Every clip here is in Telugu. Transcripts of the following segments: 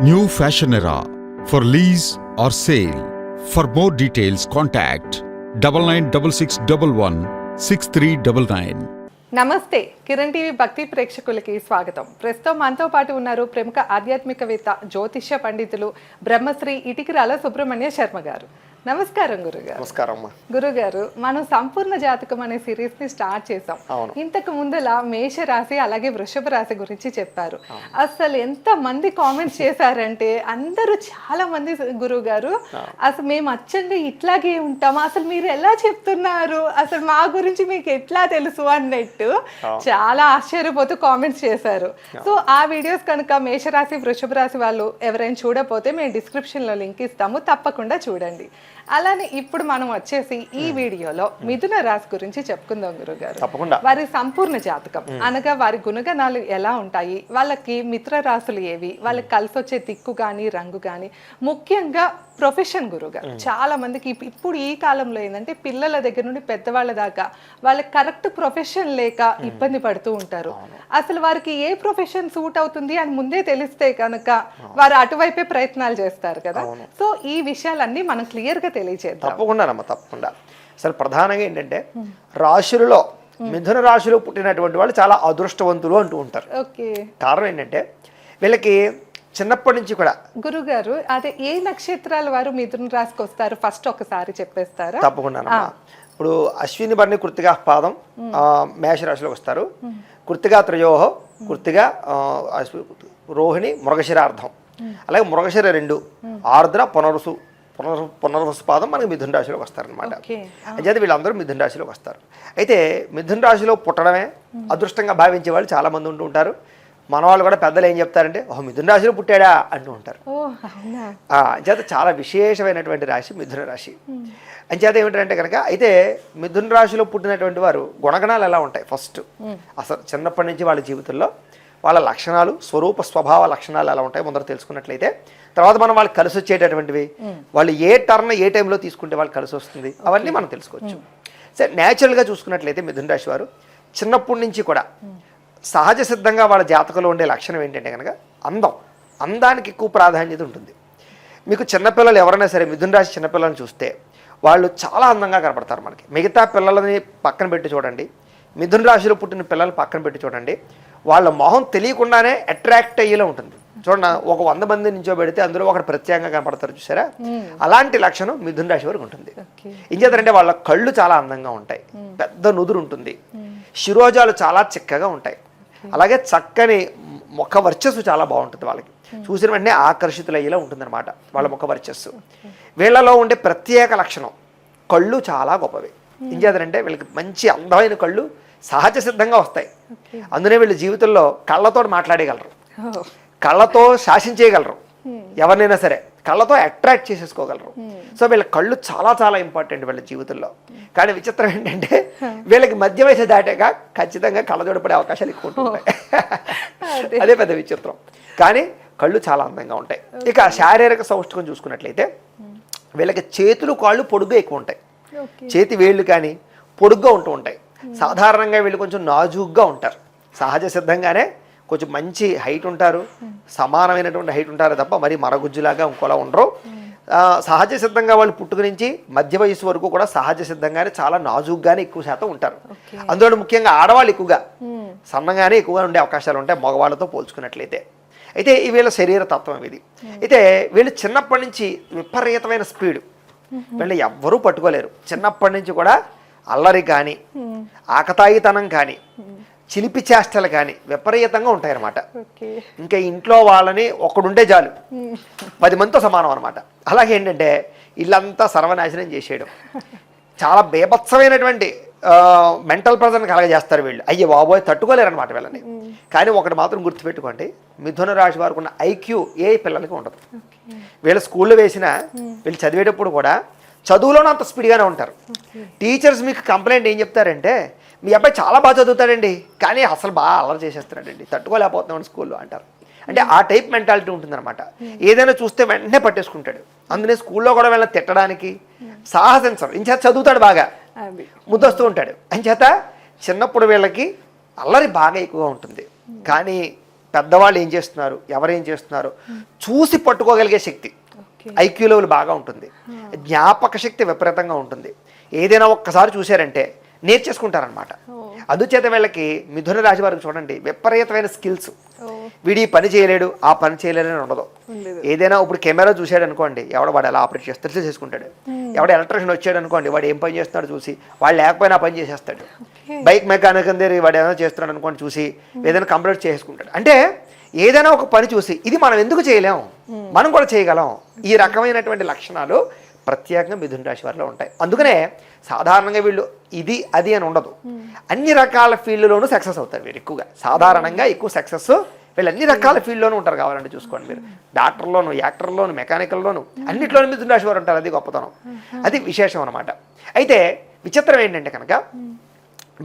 New fashion era for lease or sale. For more details, contact 9966116399. నమస్తే కిరణ్ టీవీ భక్తి ప్రేక్షకులకి స్వాగతం. ప్రస్తుతం మనతో పాటు ఉన్నారు ప్రముఖ ఆధ్యాత్మికవేత్త, జ్యోతిష్య పండితులు బ్రహ్మశ్రీ ఇటికిరాల సుబ్రహ్మణ్య శర్మ గారు. నమస్కారం గురుగారు. నమస్కారం గురుగారు, మనం సంపూర్ణ జాతకం అనే సిరీస్ ని స్టార్ట్ చేసాం. ఇంతకు ముందలా మేష రాశి అలాగే వృషభ రాశి గురించి చెప్పారు. అసలు ఎంత మంది కామెంట్స్ చేశారంటే అందరూ చాలా మంది గురుగారు అసలు మేము అచ్చంగా ఇట్లాగే ఉంటాము, అసలు మీరు ఎలా చెప్తున్నారు, అసలు మా గురించి మీకు ఎట్లా తెలుసు అన్నట్టు చాలా ఆశ్చర్యపోతూ కామెంట్స్ చేశారు. సో ఆ వీడియోస్ కనుక మేషరాశి వృషభ రాశి వాళ్ళు ఎవరైనా చూడకపోతే మేము డిస్క్రిప్షన్ లో లింక్ ఇస్తాము, తప్పకుండా చూడండి. అలానే ఇప్పుడు మనం వచ్చేసి ఈ వీడియోలో మిథున రాశి గురించి చెప్పుకుందాం గురుగారు. వారి సంపూర్ణ జాతకం అనగా వారి గుణగణాలు ఎలా ఉంటాయి, వాళ్ళకి మిత్ర రాశులు ఏవి, వాళ్ళకి కలిసి వచ్చే దిక్కు గాని రంగు గాని, ముఖ్యంగా ప్రొఫెషన్ గురుగారు. చాలా మందికి ఇప్పుడు ఈ కాలంలో ఏంటంటే పిల్లల దగ్గర నుండి పెద్దవాళ్ళ దాకా వాళ్ళకి కరెక్ట్ ప్రొఫెషన్ లేక ఇబ్బంది పడుతూ ఉంటారు. అసలు వారికి ఏ ప్రొఫెషన్ సూట్ అవుతుంది అని ముందే తెలిస్తే కనుక వారు అటువైపే ప్రయత్నాలు చేస్తారు కదా. సో ఈ విషయాలన్నీ మనం క్లియర్ గా తెలియజేద్దాం. తప్పకుండా. అసలు ప్రధానంగా ఏంటంటే రాశులలో మిథున రాశిలో పుట్టినటువంటి వాళ్ళు చాలా అదృష్టవంతులు అంటూ ఉంటారు. కారణం ఏంటంటే వీళ్ళకి చిన్నప్పటి నుంచి కూడా గురుగారు అదే ఏ నక్షత్రాల వారు మిథున రాశికి వస్తారు ఫస్ట్ ఒకసారి చెప్పేస్తారా? తప్పకుండా. ఇప్పుడు అశ్విని భరణి కృత్తిగా పాదం మేషరాశిలోకి వస్తారు. కృత్తిగా త్రయోహ, కృత్తిగా రోహిణి మృగశిరార్థం, అలాగే మృగశిర 2, ఆర్ద్ర పునర్వసు పాదం మనకి మిథున రాశిలోకి వస్తారనమాట. అయితే వీళ్ళందరూ మిథున రాశిలోకి వస్తారు. అయితే మిథున రాశిలో పుట్టడమే అదృష్టంగా భావించే వాళ్ళు చాలా మంది ఉంటూ ఉంటారు. మన వాళ్ళు కూడా పెద్దలు ఏం చెప్తారంటే మిథున రాశిలో పుట్టాడా అంటూ ఉంటారు. అంచేత చాలా విశేషమైనటువంటి రాశి మిథున రాశి. అంచేత ఏమిటంటే కనుక అయితే మిథున రాశిలో పుట్టినటువంటి వారు గుణగణాలు ఎలా ఉంటాయి, ఫస్ట్ అసలు చిన్నప్పటి నుంచి వాళ్ళ జీవితంలో వాళ్ళ లక్షణాలు, స్వరూప స్వభావ లక్షణాలు ఎలా ఉంటాయి ముందర తెలుసుకున్నట్లయితే తర్వాత మనం వాళ్ళకి కలిసి వచ్చేటటువంటివి, వాళ్ళు ఏ టర్న్ ఏ టైంలో తీసుకుంటే వాళ్ళకి కలిసి వస్తుంది, అవన్నీ మనం తెలుసుకోవచ్చు. సరే, న్యాచురల్గా చూసుకున్నట్లయితే మిథున రాశి వారు చిన్నప్పటి నుంచి కూడా సహజ సిద్ధంగా వాళ్ళ జాతకంలో ఉండే లక్షణం ఏంటంటే కనుక అందానికి ఎక్కువ ప్రాధాన్యత ఉంటుంది. మీకు చిన్నపిల్లలు ఎవరైనా సరే మిథున రాశి చిన్నపిల్లలను చూస్తే వాళ్ళు చాలా అందంగా కనపడతారు. మనకి మిగతా పిల్లలని పక్కన పెట్టి చూడండి, మిథున రాశిలో పుట్టిన పిల్లలు పక్కన పెట్టి చూడండి, వాళ్ళ మొహం తెలియకుండానే అట్రాక్ట్ అయ్యేలా ఉంటుంది. చూడండి, ఒక 100 మంది నుంచో పెడితే అందులో ఒకటి ప్రత్యేకంగా కనపడతారు చూసారా, అలాంటి లక్షణం మిథున రాశి వరకు ఉంటుంది. ఏం చేస్తారంటే వాళ్ళ కళ్ళు చాలా అందంగా ఉంటాయి, పెద్ద నుదురు ఉంటుంది, శిరోజాలు చాలా చిక్కగా ఉంటాయి, అలాగే చక్కని ముఖ వర్చస్సు చాలా బాగుంటుంది. వాళ్ళకి చూసిన వెంటనే ఆకర్షితులయ్యేలా ఉంటుందన్నమాట వాళ్ళ ముఖ వర్చస్సు. వీళ్ళలో ఉండే ప్రత్యేక లక్షణం కళ్ళు చాలా గొప్పవి. ఏం చేస్తారంటే వీళ్ళకి మంచి అందమైన కళ్ళు సహజ సిద్ధంగా వస్తాయి. అందునే వీళ్ళ జీవితంలో కళ్ళతో మాట్లాడేయగలరు, కళ్ళతో శాసించేయగలరు, ఎవరినైనా సరే కళ్ళతో అట్రాక్ట్ చేసేసుకోగలరు. సో వీళ్ళ కళ్ళు చాలా చాలా ఇంపార్టెంట్ వీళ్ళ జీవితంలో. కానీ విచిత్రం ఏంటంటే వీళ్ళకి మధ్య వయసు దాటాక ఖచ్చితంగా కళ్ళజోడు పడే అవకాశాలు ఎక్కువ ఉంటాయి. అదే పెద్ద విచిత్రం. కానీ కళ్ళు చాలా అందంగా ఉంటాయి. ఇక శారీరక సౌష్ఠకం చూసుకున్నట్లయితే వీళ్ళకి చేతులు కాళ్ళు పొడుగ్గా ఎక్కువ ఉంటాయి, చేతి వేళ్ళు కానీ పొడుగ్గా ఉంటూ ఉంటాయి. సాధారణంగా వీళ్ళు కొంచెం నాజూగ్గా ఉంటారు, సహజ సిద్ధంగానే కొంచెం మంచి హైట్ ఉంటారు, సమానమైనటువంటి హైట్ ఉంటారు తప్ప మరి మరగుజ్జులాగా ఇంకోలా ఉండరు. సహజ సిద్ధంగా వాళ్ళు పుట్టుక నుంచి మధ్య వయసు వరకు కూడా సహజ సిద్ధంగానే చాలా నాజుగ్గానే ఎక్కువ శాతం ఉంటారు. అందులో ముఖ్యంగా ఆడవాళ్ళు ఎక్కువగా సన్నగానే ఎక్కువగా ఉండే అవకాశాలు ఉంటాయి మగవాళ్ళతో పోల్చుకున్నట్లయితే. అయితే ఈ వీళ్ళ శరీర తత్వం ఇది. అయితే వీళ్ళు చిన్నప్పటి నుంచి విపరీతమైన స్పీడ్, వీళ్ళు ఎవ్వరూ పట్టుకోలేరు. చిన్నప్పటి నుంచి కూడా అల్లరి కానీ, ఆకతాయితనం కానీ, చిలిపి చేష్టలు కానీ విపరీతంగా ఉంటాయన్నమాట. ఇంకా ఇంట్లో వాళ్ళని ఒక్కడుంటే చాలు 10 మందితో సమానం అనమాట. అలాగే ఏంటంటే ఇల్లంతా సర్వనాశనం చేసేయడం, చాలా బేభత్సమైనటువంటి మెంటల్ ప్రెజర్ని కలగజేస్తారు వీళ్ళు. అయ్యే బాబోయ్ తట్టుకోలేరు అనమాట వీళ్ళని. కానీ ఒకటి మాత్రం గుర్తుపెట్టుకోండి, మిథున రాశి వారికి ఉన్న ఐక్యూ ఏ పిల్లలకి ఉండదు. వీళ్ళ స్కూల్లో వేసినా వీళ్ళు చదివేటప్పుడు కూడా చదువులోనే అంత స్పీడ్గానే ఉంటారు. టీచర్స్ మీకు కంప్లైంట్ ఏం చెప్తారంటే మీ అబ్బాయి చాలా బాగా చదువుతాడండి కానీ అసలు బాగా అల్లరి చేసేస్తున్నాడండి, తట్టుకోలేకపోతున్నాడు స్కూల్లో అంటారు. అంటే ఆ టైప్ మెంటాలిటీ ఉంటుందన్నమాట. ఏదైనా చూస్తే వెంటనే పట్టేసుకుంటాడు. అందుకే స్కూల్లో కూడా వీళ్ళని తిట్టడానికి సాహసించరు. ఇంచేత చదువుతాడు, బాగా ముద్దొస్తూ ఉంటాడు. అంచేత చిన్నప్పుడు వీళ్ళకి అల్లరి బాగా ఎక్కువగా ఉంటుంది. కానీ పెద్దవాళ్ళు ఏం చేస్తున్నారు, ఎవరేం చేస్తున్నారు చూసి పట్టుకోగలిగే శక్తి, ఐక్యూ లెవెల్ బాగా ఉంటుంది, జ్ఞాపక శక్తి విపరీతంగా ఉంటుంది. ఏదైనా ఒక్కసారి చూశారంటే నేర్చేసుకుంటారనమాట. అందుచేత వీళ్ళకి మిథున రాశి వారికి చూడండి విపరీతమైన స్కిల్స్. వీడి పని చేయలేడు, ఆ పని చేయలేడు అని ఉండదు. ఏదైనా ఇప్పుడు కెమెరా చూసాడు అనుకోండి, వాడు ఎలా ఆపరేట్ చేస్తాడు చేసుకుంటాడు. ఎవడ ఎలక్ట్రిషియన్ వచ్చాడు అనుకోండి, వాడు ఏం పని చేస్తున్నాడు చూసి వాడు లేకపోయినా పని చేసేస్తాడు. బైక్ మెకానిక్ దగ్గర వాడు ఏదైనా చేస్తున్నాడు అనుకోండి చూసి ఏదైనా కంప్లీట్ చేసుకుంటాడు. అంటే ఏదైనా ఒక పని చూసి ఇది మనం ఎందుకు చేయలేం, మనం కూడా చేయగలం. ఈ రకమైనటువంటి లక్షణాలు ప్రత్యేకంగా మిథున రాశి వారిలో ఉంటాయి. అందుకనే సాధారణంగా వీళ్ళు ఇది అది అని ఉండదు, అన్ని రకాల ఫీల్డ్లోనూ సక్సెస్ అవుతారు వీరు. ఎక్కువగా సాధారణంగా ఎక్కువ సక్సెస్ వీళ్ళు అన్ని రకాల ఫీల్డ్లోనూ ఉంటారు. కావాలంటే చూసుకోండి మీరు, డాక్టర్లోను, యాక్టర్లోను, మెకానికల్లోను అన్నిట్లోనూ మిథున రాశి వారు ఉంటారు. అది గొప్పతనం, అది విశేషం అనమాట. అయితే విచిత్రం ఏంటంటే కనుక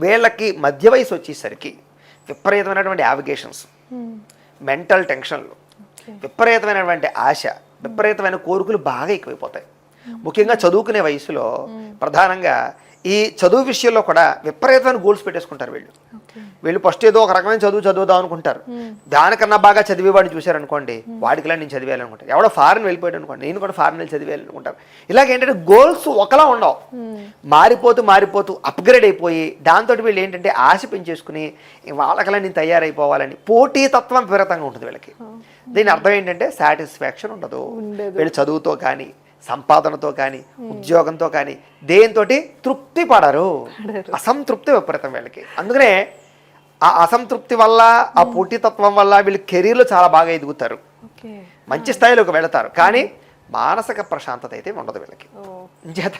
వీళ్ళకి మధ్య వయసు వచ్చేసరికి విపరీతమైనటువంటి యావిగేషన్స్, మెంటల్ టెన్షన్లు, విపరీతమైనటువంటి ఆశ, విపరీతమైన కోరికలు బాగా ఎక్కువైపోతాయి. ముఖ్యంగా చదువుకునే వయసులో ప్రధానంగా ఈ చదువు విషయంలో కూడా విపరీతమైన గోల్స్ పెట్టేసుకుంటారు వీళ్ళు ఫస్ట్ ఏదో ఒక రకమైన చదువుదాం అనుకుంటారు. దానికన్నా బాగా చదివేవాడిని చూశారనుకోండి, వాడికిలా నేను చదివేయాలనుకుంటారు. ఎవడో ఫారెన్ వెళ్ళిపోయాడు అనుకోండి, నేను కూడా ఫారెన్ వెళ్ళి చదివేయాలనుకుంటారు. ఇలాగేంటంటే గోల్స్ ఒకలా ఉండవు, మారిపోతూ అప్గ్రేడ్ అయిపోయి దాంతో వీళ్ళు ఏంటంటే ఆశ పెంచేసుకుని వాళ్ళకలా నేను తయారైపోవాలని పోటీ తత్వం విపరీతంగా ఉంటుంది వీళ్ళకి. దీని అర్థం ఏంటంటే సాటిస్ఫాక్షన్ ఉండదు. వీళ్ళు చదువుతో కానీ, సంపాదనతో కానీ, ఉద్యోగంతో కానీ దేంతో తృప్తి పడరు. అసంతృప్తి విపరీతం వీళ్ళకి. అందుకనే ఆ అసంతృప్తి వల్ల, ఆ పోటీతత్వం వల్ల వీళ్ళు కెరీర్లో చాలా బాగా ఎదుగుతారు, మంచి స్థాయిలోకి వెళతారు. కానీ మానసిక ప్రశాంతత అయితే ఉండదు వీళ్ళకి. చేత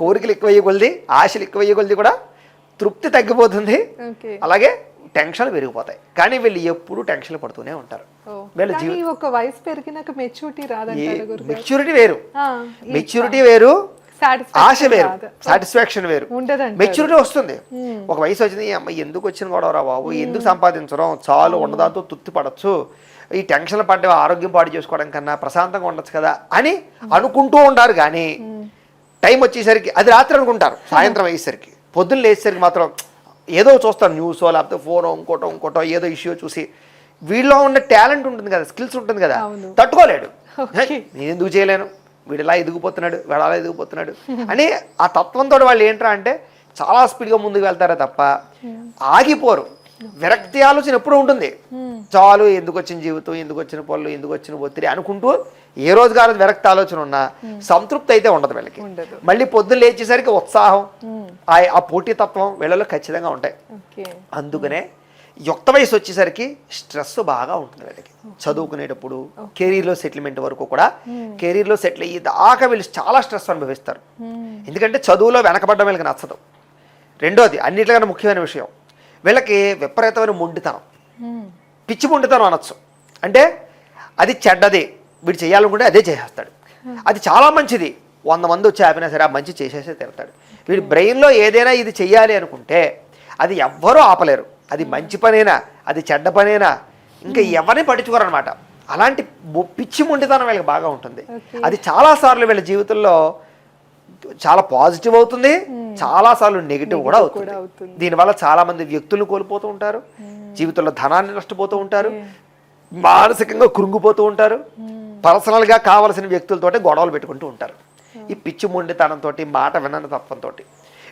కోరికలు ఎక్కువయ్యే కొలిది, ఆశలు ఎక్కువయ్యే కొలిది కూడా తృప్తి తగ్గిపోతుంది, అలాగే టెన్షన్లు పెరిగిపోతాయి. కానీ వీళ్ళు ఎప్పుడు టెన్షన్లు పడుతూనే ఉంటారు. ఒక వయసు పెరిగినాక మెచ్యూరిటీ రాదంటారు. మెచ్యూరిటీ వేరు, మెచ్యూరిటీ వేరు, ఆశ వేరు, సాటిస్ఫాక్షన్ వేరు. మెచ్యూరిటీ వస్తుంది, ఒక వయసు వచ్చింది, అమ్మ ఎందుకు వచ్చిన గొడవరా బాబు, ఎందుకు సంపాదించడం, చాలు ఉన్నదాంతో తృప్తి పడచ్చు, ఈ టెన్షన్లు పడ్డ ఆరోగ్యం పాడు చేసుకోవడం కన్నా ప్రశాంతంగా ఉండొచ్చు కదా అని అనుకుంటూ ఉంటారు. కానీ టైం వచ్చేసరికి అది రాత్రి అనుకుంటారు, సాయంత్రం అయ్యేసరికి పొద్దున్న లేచేసరికి మాత్రం ఏదో చూస్తారు, న్యూసో లేకపోతే ఫోనో ఇంకోటో ఏదో ఇష్యూ చూసి వీళ్ళలో ఉన్న టాలెంట్ ఉంటుంది కదా, స్కిల్స్ ఉంటుంది కదా, తట్టుకోలేడు. నేను ఎందుకు చేయలేను, వీడు ఇలా ఎదిగిపోతున్నాడు, వీడు అలా ఎదిగిపోతున్నాడు అని ఆ తత్వంతో వాళ్ళు ఏంట్రా అంటే చాలా స్పీడ్గా ముందుకు వెళ్తారే తప్ప ఆగిపోరు. విరక్తి ఆలోచన ఎప్పుడు ఉంటుంది. చాలు, ఎందుకు వచ్చిన జీవితం, ఎందుకు వచ్చిన పనులు, ఎందుకు వచ్చిన ఒత్తిడి అనుకుంటూ ఏ రోజుగా విరక్తి ఆలోచన ఉన్నా సంతృప్తి అయితే ఉండదు వీళ్ళకి. మళ్ళీ పొద్దున్న లేచేసరికి ఉత్సాహం, ఆ పోటీతత్వం వీళ్ళలో ఖచ్చితంగా ఉంటాయి. అందుకనే యుక్త వయసు వచ్చేసరికి స్ట్రెస్ బాగా ఉంటుంది వీళ్ళకి. చదువుకునేటప్పుడు కెరీర్లో సెటిల్మెంట్ వరకు కూడా, కెరీర్లో సెటిల్ అయ్యి దాకా వీళ్ళు చాలా స్ట్రెస్ అనుభవిస్తారు. ఎందుకంటే చదువులో వెనకబడ్డం వీళ్ళకి నచ్చదు. రెండోది అన్నిటికన్నా ముఖ్యమైన విషయం, వీళ్ళకి విపరీతమైన మొండితనం, పిచ్చి మొండితనం అనొచ్చు. అంటే అది చెడ్డది, వీడు చేయాలనుకుంటే అదే చేసేస్తాడు. అది చాలా మంచిది, 100 మంది వచ్చి ఆపినా సరే ఆ మంచి చేసేసే తిరుగుతాడు. వీడి బ్రెయిన్లో ఏదైనా ఇది చెయ్యాలి అనుకుంటే అది ఎవ్వరూ ఆపలేరు. అది మంచి పనేనా, అది చెడ్డ పనేనా, ఇంకా ఎవరిని పట్టించుకోరు అనమాట. అలాంటి పిచ్చి మొండితనం వీళ్ళకి బాగా ఉంటుంది. అది చాలాసార్లు వీళ్ళ జీవితంలో చాలా పాజిటివ్ అవుతుంది, చాలాసార్లు నెగిటివ్ కూడా అవుతుంది. దీనివల్ల చాలా మంది వ్యక్తులను కోల్పోతూ ఉంటారు, జీవితంలో ధనాన్ని నష్టపోతూ ఉంటారు, మానసికంగా కృంగిపోతూ ఉంటారు, పర్సనల్గా కావలసిన వ్యక్తులతోటి గొడవలు పెట్టుకుంటూ ఉంటారు. ఈ పిచ్చి మొండితనంతో, మాట వినని తత్వంతో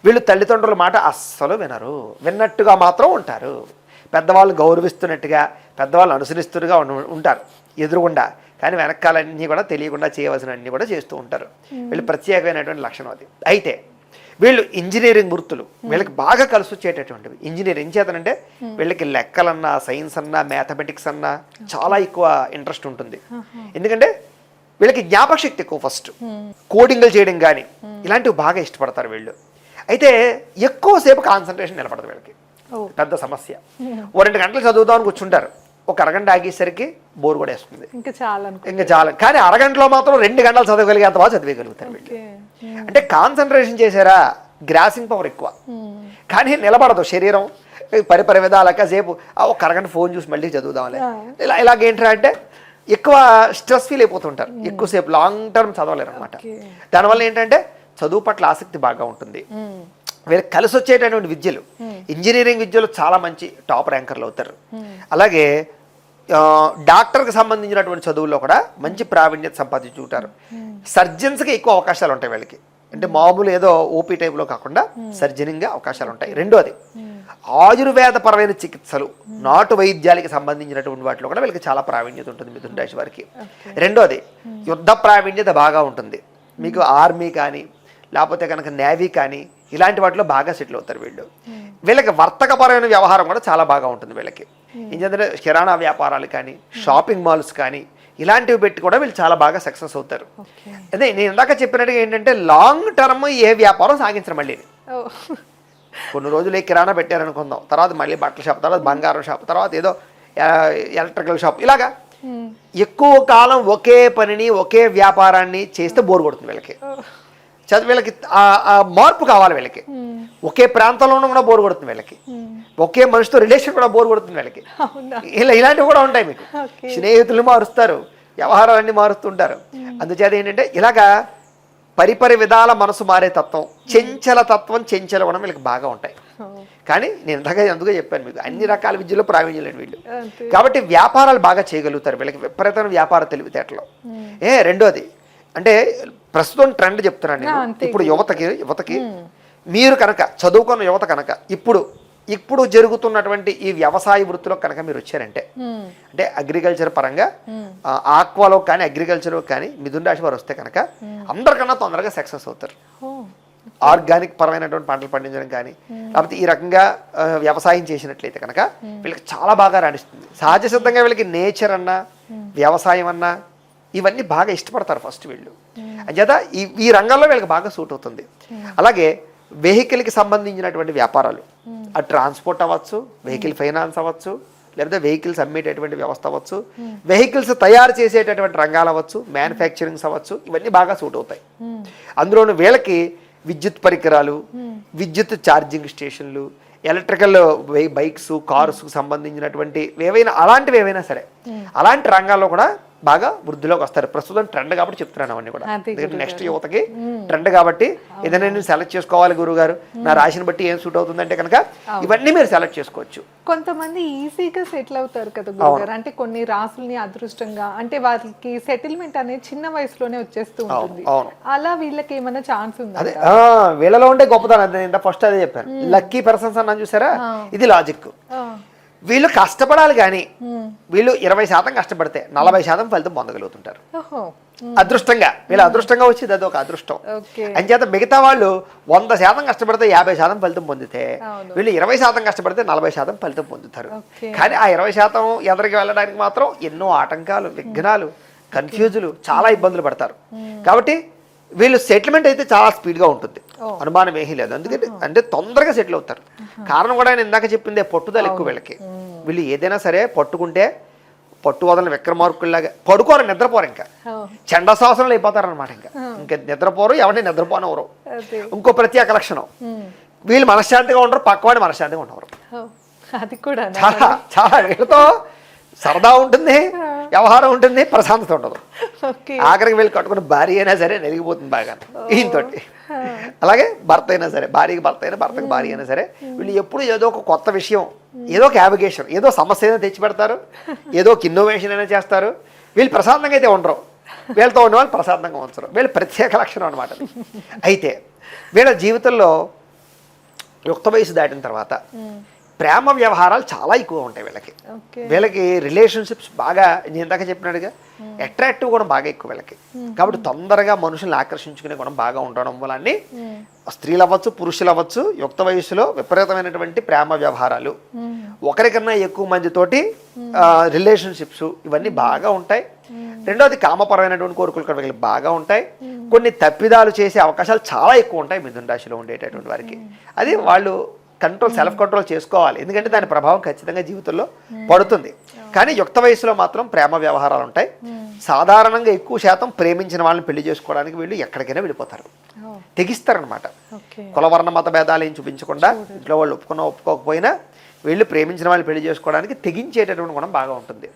వీళ్ళు తల్లిదండ్రుల మాట అస్సలు వినరు, విన్నట్టుగా మాత్రం ఉంటారు. పెద్దవాళ్ళు గౌరవిస్తున్నట్టుగా, పెద్దవాళ్ళు అనుసరిస్తున్నట్టుగా ఉంటారు ఎదురుగుండా, కానీ వెనకాలన్నీ కూడా తెలియకుండా చేయవలసినవన్నీ కూడా చేస్తూ ఉంటారు. వీళ్ళు ప్రత్యేకమైనటువంటి లక్షణం అది. అయితే వీళ్ళు ఇంజనీరింగ్ వృత్తులు వీళ్ళకి బాగా కలిసి వచ్చేటటువంటివి. ఇంజనీరింగ్ చేతనంటే వీళ్ళకి లెక్కలన్నా, సైన్స్ అన్నా, మ్యాథమెటిక్స్ అన్నా చాలా ఎక్కువ ఇంట్రెస్ట్ ఉంటుంది. ఎందుకంటే వీళ్ళకి జ్ఞాపక శక్తి ఎక్కువ. ఫస్ట్ కోడింగ్లు చేయడం కానీ ఇలాంటివి బాగా ఇష్టపడతారు వీళ్ళు. అయితే ఎక్కువసేపు కాన్సన్ట్రేషన్ నిలబడదు వీళ్ళకి, పెద్ద సమస్య. 2 గంటలు చదువుదామని కూర్చుంటారు, ఒక అరగంట ఆగేసరికి బోర్ కూడా వేస్తుంది, ఇంకా చాలా. కానీ అరగంటలో మాత్రం 2 గంటలు చదవగలిగేంత బాగా చదివేయగలుగుతారు వీళ్ళు. అంటే కాన్సన్ట్రేషన్ చేశారా, గ్రాసింగ్ పవర్ ఎక్కువ. కానీ నిలబడదు శరీరం, పరిపరి విధాలక సేపు ఒక అరగంట ఫోన్ చూసి మళ్ళీ చదువుదామని ఇలాగేంట్రా అంటే ఎక్కువ స్ట్రెస్ ఫీల్ అయిపోతుంటారు, ఎక్కువసేపు లాంగ్ టర్మ్ చదవలేరు అనమాట. దానివల్ల ఏంటంటే చదువు పట్ల ఆసక్తి బాగా ఉంటుంది. వీళ్ళకి కలిసి వచ్చేటటువంటి విద్యలు, ఇంజనీరింగ్ విద్యలు చాలా మంచి టాప్ ర్యాంకర్లు అవుతారు. అలాగే డాక్టర్కి సంబంధించినటువంటి చదువుల్లో కూడా మంచి ప్రావీణ్యత సంపాదించుకుంటారు. సర్జన్స్కి ఎక్కువ అవకాశాలు ఉంటాయి వీళ్ళకి. అంటే మామూలు ఏదో ఓపీ టైప్లో కాకుండా సర్జనింగ్గా అవకాశాలు ఉంటాయి. రెండోది ఆయుర్వేదపరమైన చికిత్సలు, నాటు వైద్యాలకి సంబంధించినటువంటి వాటిలో కూడా వీళ్ళకి చాలా ప్రావీణ్యత ఉంటుంది మిథున రాశి వారికి. రెండోది యుద్ధ ప్రావీణ్యత బాగా ఉంటుంది. మీకు ఆర్మీ కానీ లేకపోతే కనుక నేవీ కానీ ఇలాంటి వాటిలో బాగా సెటిల్ అవుతారు వీళ్ళు. వీళ్ళకి వర్తకపరమైన వ్యవహారం కూడా చాలా బాగా ఉంటుంది వీళ్ళకి. ఏంటంటే కిరాణా వ్యాపారాలు కానీ షాపింగ్ మాల్స్ కానీ ఇలాంటివి పెట్టి కూడా వీళ్ళు చాలా బాగా సక్సెస్ అవుతారు. అదే నేను ఇందాక చెప్పినట్టుగా ఏంటంటే లాంగ్ టర్మ్ ఏ వ్యాపారం సాగించరు. మళ్ళీ కొన్ని రోజులు ఏ కిరాణా పెట్టారనుకుందాం, తర్వాత మళ్ళీ బట్టల షాప్, తర్వాత బంగారం షాప్, తర్వాత ఏదో ఎలక్ట్రికల్ షాప్, ఇలాగా ఎక్కువ కాలం ఒకే పనిని ఒకే వ్యాపారాన్ని చేస్తే బోర్ కొడుతుంది వీళ్ళకి. వీళ్ళకి మార్పు కావాలి వీళ్ళకి. ఒకే ప్రాంతంలోనూ కూడా బోర్ కొడుతుంది వీళ్ళకి. ఒకే మనిషితో రిలేషన్ కూడా బోర్ కొడుతుంది వీళ్ళకి. ఇలాంటివి కూడా ఉంటాయి. మీకు స్నేహితులు మారుస్తారు, వ్యవహారాలన్నీ మారుస్తుంటారు. అందుచేత ఏంటంటే ఇలాగా పరిపరి విధాల మనసు మారే తత్వం, చెంచల తత్వం, చెంచల గుణం వీళ్ళకి బాగా ఉంటాయి. కానీ నేను అందుకే చెప్పాను మీకు అన్ని రకాల విద్యలో ప్రావీణ్యం లేని వీళ్ళు. కాబట్టి వ్యాపారాలు బాగా చేయగలుగుతారు వీళ్ళకి, విపరీతమైన వ్యాపార తెలివితేటలు. రెండోది అంటే ప్రస్తుతం ట్రెండ్ చెప్తున్నాను నేను. ఇప్పుడు యువతకి మీరు కనుక చదువుకున్న యువత కనుక ఇప్పుడు జరుగుతున్నటువంటి ఈ వ్యవసాయ వృత్తిలో కనుక మీరు వచ్చారంటే, అంటే అగ్రికల్చర్ పరంగా ఆక్వాలో కానీ అగ్రికల్చర్లో కానీ మిథున రాశి వారు వస్తే కనుక అందరికన్నా తొందరగా సక్సెస్ అవుతారు. ఆర్గానిక్ పరమైనటువంటి పంటలు పండించడం కానీ లేకపోతే ఈ రకంగా వ్యవసాయం చేసినట్లయితే కనుక వీళ్ళకి చాలా బాగా రాణిస్తుంది. సహజ సిద్ధంగా వీళ్ళకి నేచర్ అన్నా వ్యవసాయం అన్నా ఇవన్నీ బాగా ఇష్టపడతారు ఫస్ట్ వీళ్ళు. అంచేత ఈ రంగంలో వీళ్ళకి బాగా సూట్ అవుతుంది. అలాగే వెహికల్కి సంబంధించినటువంటి వ్యాపారాలు, ఆ ట్రాన్స్పోర్ట్ అవ్వచ్చు, వెహికల్ ఫైనాన్స్ అవ్వచ్చు, లేకపోతే వెహికల్స్ అమ్మేటటువంటి వ్యవస్థ అవ్వచ్చు, వెహికల్స్ తయారు చేసేటటువంటి రంగాలు అవ్వచ్చు, మ్యానుఫ్యాక్చరింగ్స్ అవ్వచ్చు, ఇవన్నీ బాగా సూట్ అవుతాయి. అందులోనూ వీళ్ళకి విద్యుత్ పరికరాలు, విద్యుత్ ఛార్జింగ్ స్టేషన్లు, ఎలక్ట్రికల్ బైక్స్, కార్స్ సంబంధించినటువంటి అలాంటివి ఏవైనా సరే అలాంటి రంగాల్లో కూడా బాగా వృద్ధిలోకి వస్తారు. ప్రస్తుతం ట్రెండ్ కాబట్టి చెప్తున్నాను అవన్నీ కూడా. నెక్స్ట్ యువతకి ట్రెండ్ కాబట్టి ఏదైనా నేను సెలెక్ట్ చేసుకోవాలి గురువు గారు, నా రాశిని బట్టి ఏం సూట్ అవుతుందంటే కనుక ఇవన్నీ మీరు సెలెక్ట్ చేసుకోవచ్చు. కొంతమంది ఈజీగా సెటిల్ అవుతారు కదా గురుగారు, అంటే కొన్ని రాసుల్ని అదృష్టంగా అంటే వారికి సెటిల్మెంట్ అనేది చిన్న వయసులోనే వచ్చేస్తూ ఉంటుంది. అలా వీళ్ళకి ఏమైనా ఛాన్స్ ఉంది? అదే వీళ్ళలో ఉండే గొప్పతనం ఫస్ట్ అదే చెప్పాను, లక్కీ పర్సన్స్ అన్నా చూసారా, ఇది లాజిక్. వీళ్ళు కష్టపడాలి కానీ వీళ్ళు 20% కష్టపడితే 40% ఫలితం పొందగలుగుతుంటారు అదృష్టంగా. వీళ్ళు అదృష్టంగా వచ్చేది అది ఒక అదృష్టం. అంచేత మిగతా వాళ్ళు 100% కష్టపడితే 50% ఫలితం పొందితే వీళ్ళు 20% కష్టపడితే 40% ఫలితం పొందుతారు. కానీ ఆ 20% ఎదరికి వెళ్ళడానికి మాత్రం ఎన్నో ఆటంకాలు, విఘ్నాలు, కన్ఫ్యూజులు, చాలా ఇబ్బందులు పడతారు. కాబట్టి వీళ్ళు సెటిల్మెంట్ అయితే చాలా స్పీడ్గా ఉంటుంది, అనుమానం ఏమీ లేదు. అందుకని అంటే తొందరగా సెటిల్ అవుతారు. కారణం కూడా నేను ఇందాక చెప్పిందే, పట్టుదల ఎక్కువ వీళ్ళకి. వీళ్ళు ఏదైనా సరే పట్టుకుంటే పట్టు వదలని విక్రమార్కుల్లాగా పడుకోరు, నిద్రపోరు, ఇంకా చండశాసనాలు అయిపోతారు అనమాట. ఇంకా నిద్రపోరు, ఎవరిని నిద్రపోనవరు. ఇంకో ప్రత్యేక లక్షణం, వీళ్ళు మనశ్శాంతిగా ఉండరు, పక్కవాడి మనశ్శాంతిగా ఉండవరు. చాలా చాలా వీళ్ళతో సరదా ఉంటుంది, వ్యవహారం ఉంటుంది, ప్రశాంతత ఉండదు. ఆఖరికి వీళ్ళు కట్టుకున్న భార్య అయినా సరే నెలిగిపోతుంది బాగా ఈయనతోటి. అలాగే భర్త అయినా సరే, భార్యకి భర్త అయినా భర్తకి భార్య అయినా సరే వీళ్ళు ఎప్పుడు ఏదో ఒక కొత్త విషయం, ఏదో ఒక యావిగేషన్, ఏదో సమస్య అయినా తెచ్చి పెడతారు, ఏదో ఒక ఇన్నోవేషన్ అయినా చేస్తారు. వీళ్ళు ప్రశాంతంగా అయితే ఉండరు, వీళ్ళతో ఉన్నవాళ్ళు ప్రశాంతంగా ఉంచరు. వీళ్ళు ప్రత్యేక లక్షణం అనమాట. అయితే వీళ్ళ జీవితంలో యుక్త వయసు దాటిన తర్వాత ప్రేమ వ్యవహారాలు చాలా ఎక్కువ ఉంటాయి వీళ్ళకి. వీళ్ళకి రిలేషన్షిప్స్ బాగా, నేను ఇందాక చెప్పినట్టుగా అట్రాక్టివ్ కూడా బాగా ఎక్కువ వీళ్ళకి. కాబట్టి తొందరగా మనుషుల్ని ఆకర్షించుకునే గుణం బాగా ఉండడం వల్ల స్త్రీలు అవ్వచ్చు, పురుషులు అవ్వచ్చు, యుక్త వయసులో విపరీతమైనటువంటి ప్రేమ వ్యవహారాలు, ఒకరికన్నా ఎక్కువ మందితోటి రిలేషన్షిప్స్, ఇవన్నీ బాగా ఉంటాయి. రెండోది కామపరమైనటువంటి కోరికలు కూడా వీళ్ళకి బాగా ఉంటాయి. కొన్ని తప్పిదాలు చేసే అవకాశాలు చాలా ఎక్కువ ఉంటాయి మిథున రాశిలో ఉండేటటువంటి వారికి. అది వాళ్ళు సెల్ఫ్ కంట్రోల్ చేసుకోవాలి, ఎందుకంటే దాని ప్రభావం ఖచ్చితంగా జీవితంలో పడుతుంది. కానీ యుక్త వయసులో మాత్రం ప్రేమ వ్యవహారాలు ఉంటాయి. సాధారణంగా ఎక్కువ శాతం ప్రేమించిన వాళ్ళని పెళ్లి చేసుకోవడానికి వీళ్ళు ఎక్కడికైనా వెళ్ళిపోతారు, తెగిస్తారనమాట. కులవర్ణ మత భేదాలు ఏం చూపించకుండా ఇంట్లో వాళ్ళు ఒప్పుకోకపోయినా వీళ్ళు ప్రేమించిన వాళ్ళని పెళ్లి చేసుకోవడానికి తెగించేటటువంటి గుణం బాగా ఉంటుంది.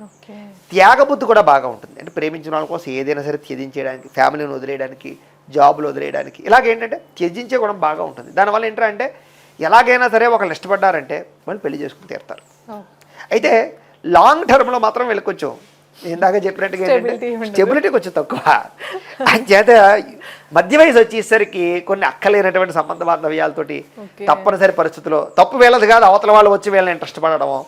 త్యాగబుద్ధి కూడా బాగా ఉంటుంది. అంటే ప్రేమించిన వాళ్ళ కోసం ఏదైనా సరే త్యజించేయడానికి, ఫ్యామిలీని వదిలేయడానికి, జాబులు వదిలేయడానికి, ఇలాగేంటంటే త్యజించే గుణం బాగా ఉంటుంది. దానివల్ల ఏంటంటే ఎలాగైనా సరే ఒకళ్ళు ఇష్టపడ్డారంటే వాళ్ళు పెళ్లి చేసుకుని తీరుతారు. అయితే లాంగ్ టర్మ్లో మాత్రం వీళ్ళకి కొంచెం ఇందాక చెప్పినట్టుగా స్టెబిలిటీ కొంచెం తక్కువ. అంచేత మధ్య వయసు వచ్చేసరికి కొన్ని అక్కలేనటువంటి సంబంధ బాంధవ్యాలతోటి తప్పనిసరి పరిస్థితుల్లో తప్పు వీళ్ళది కాదు, అవతల వాళ్ళు వచ్చి వీళ్ళని ఇంట్రెస్ట్ పడడము,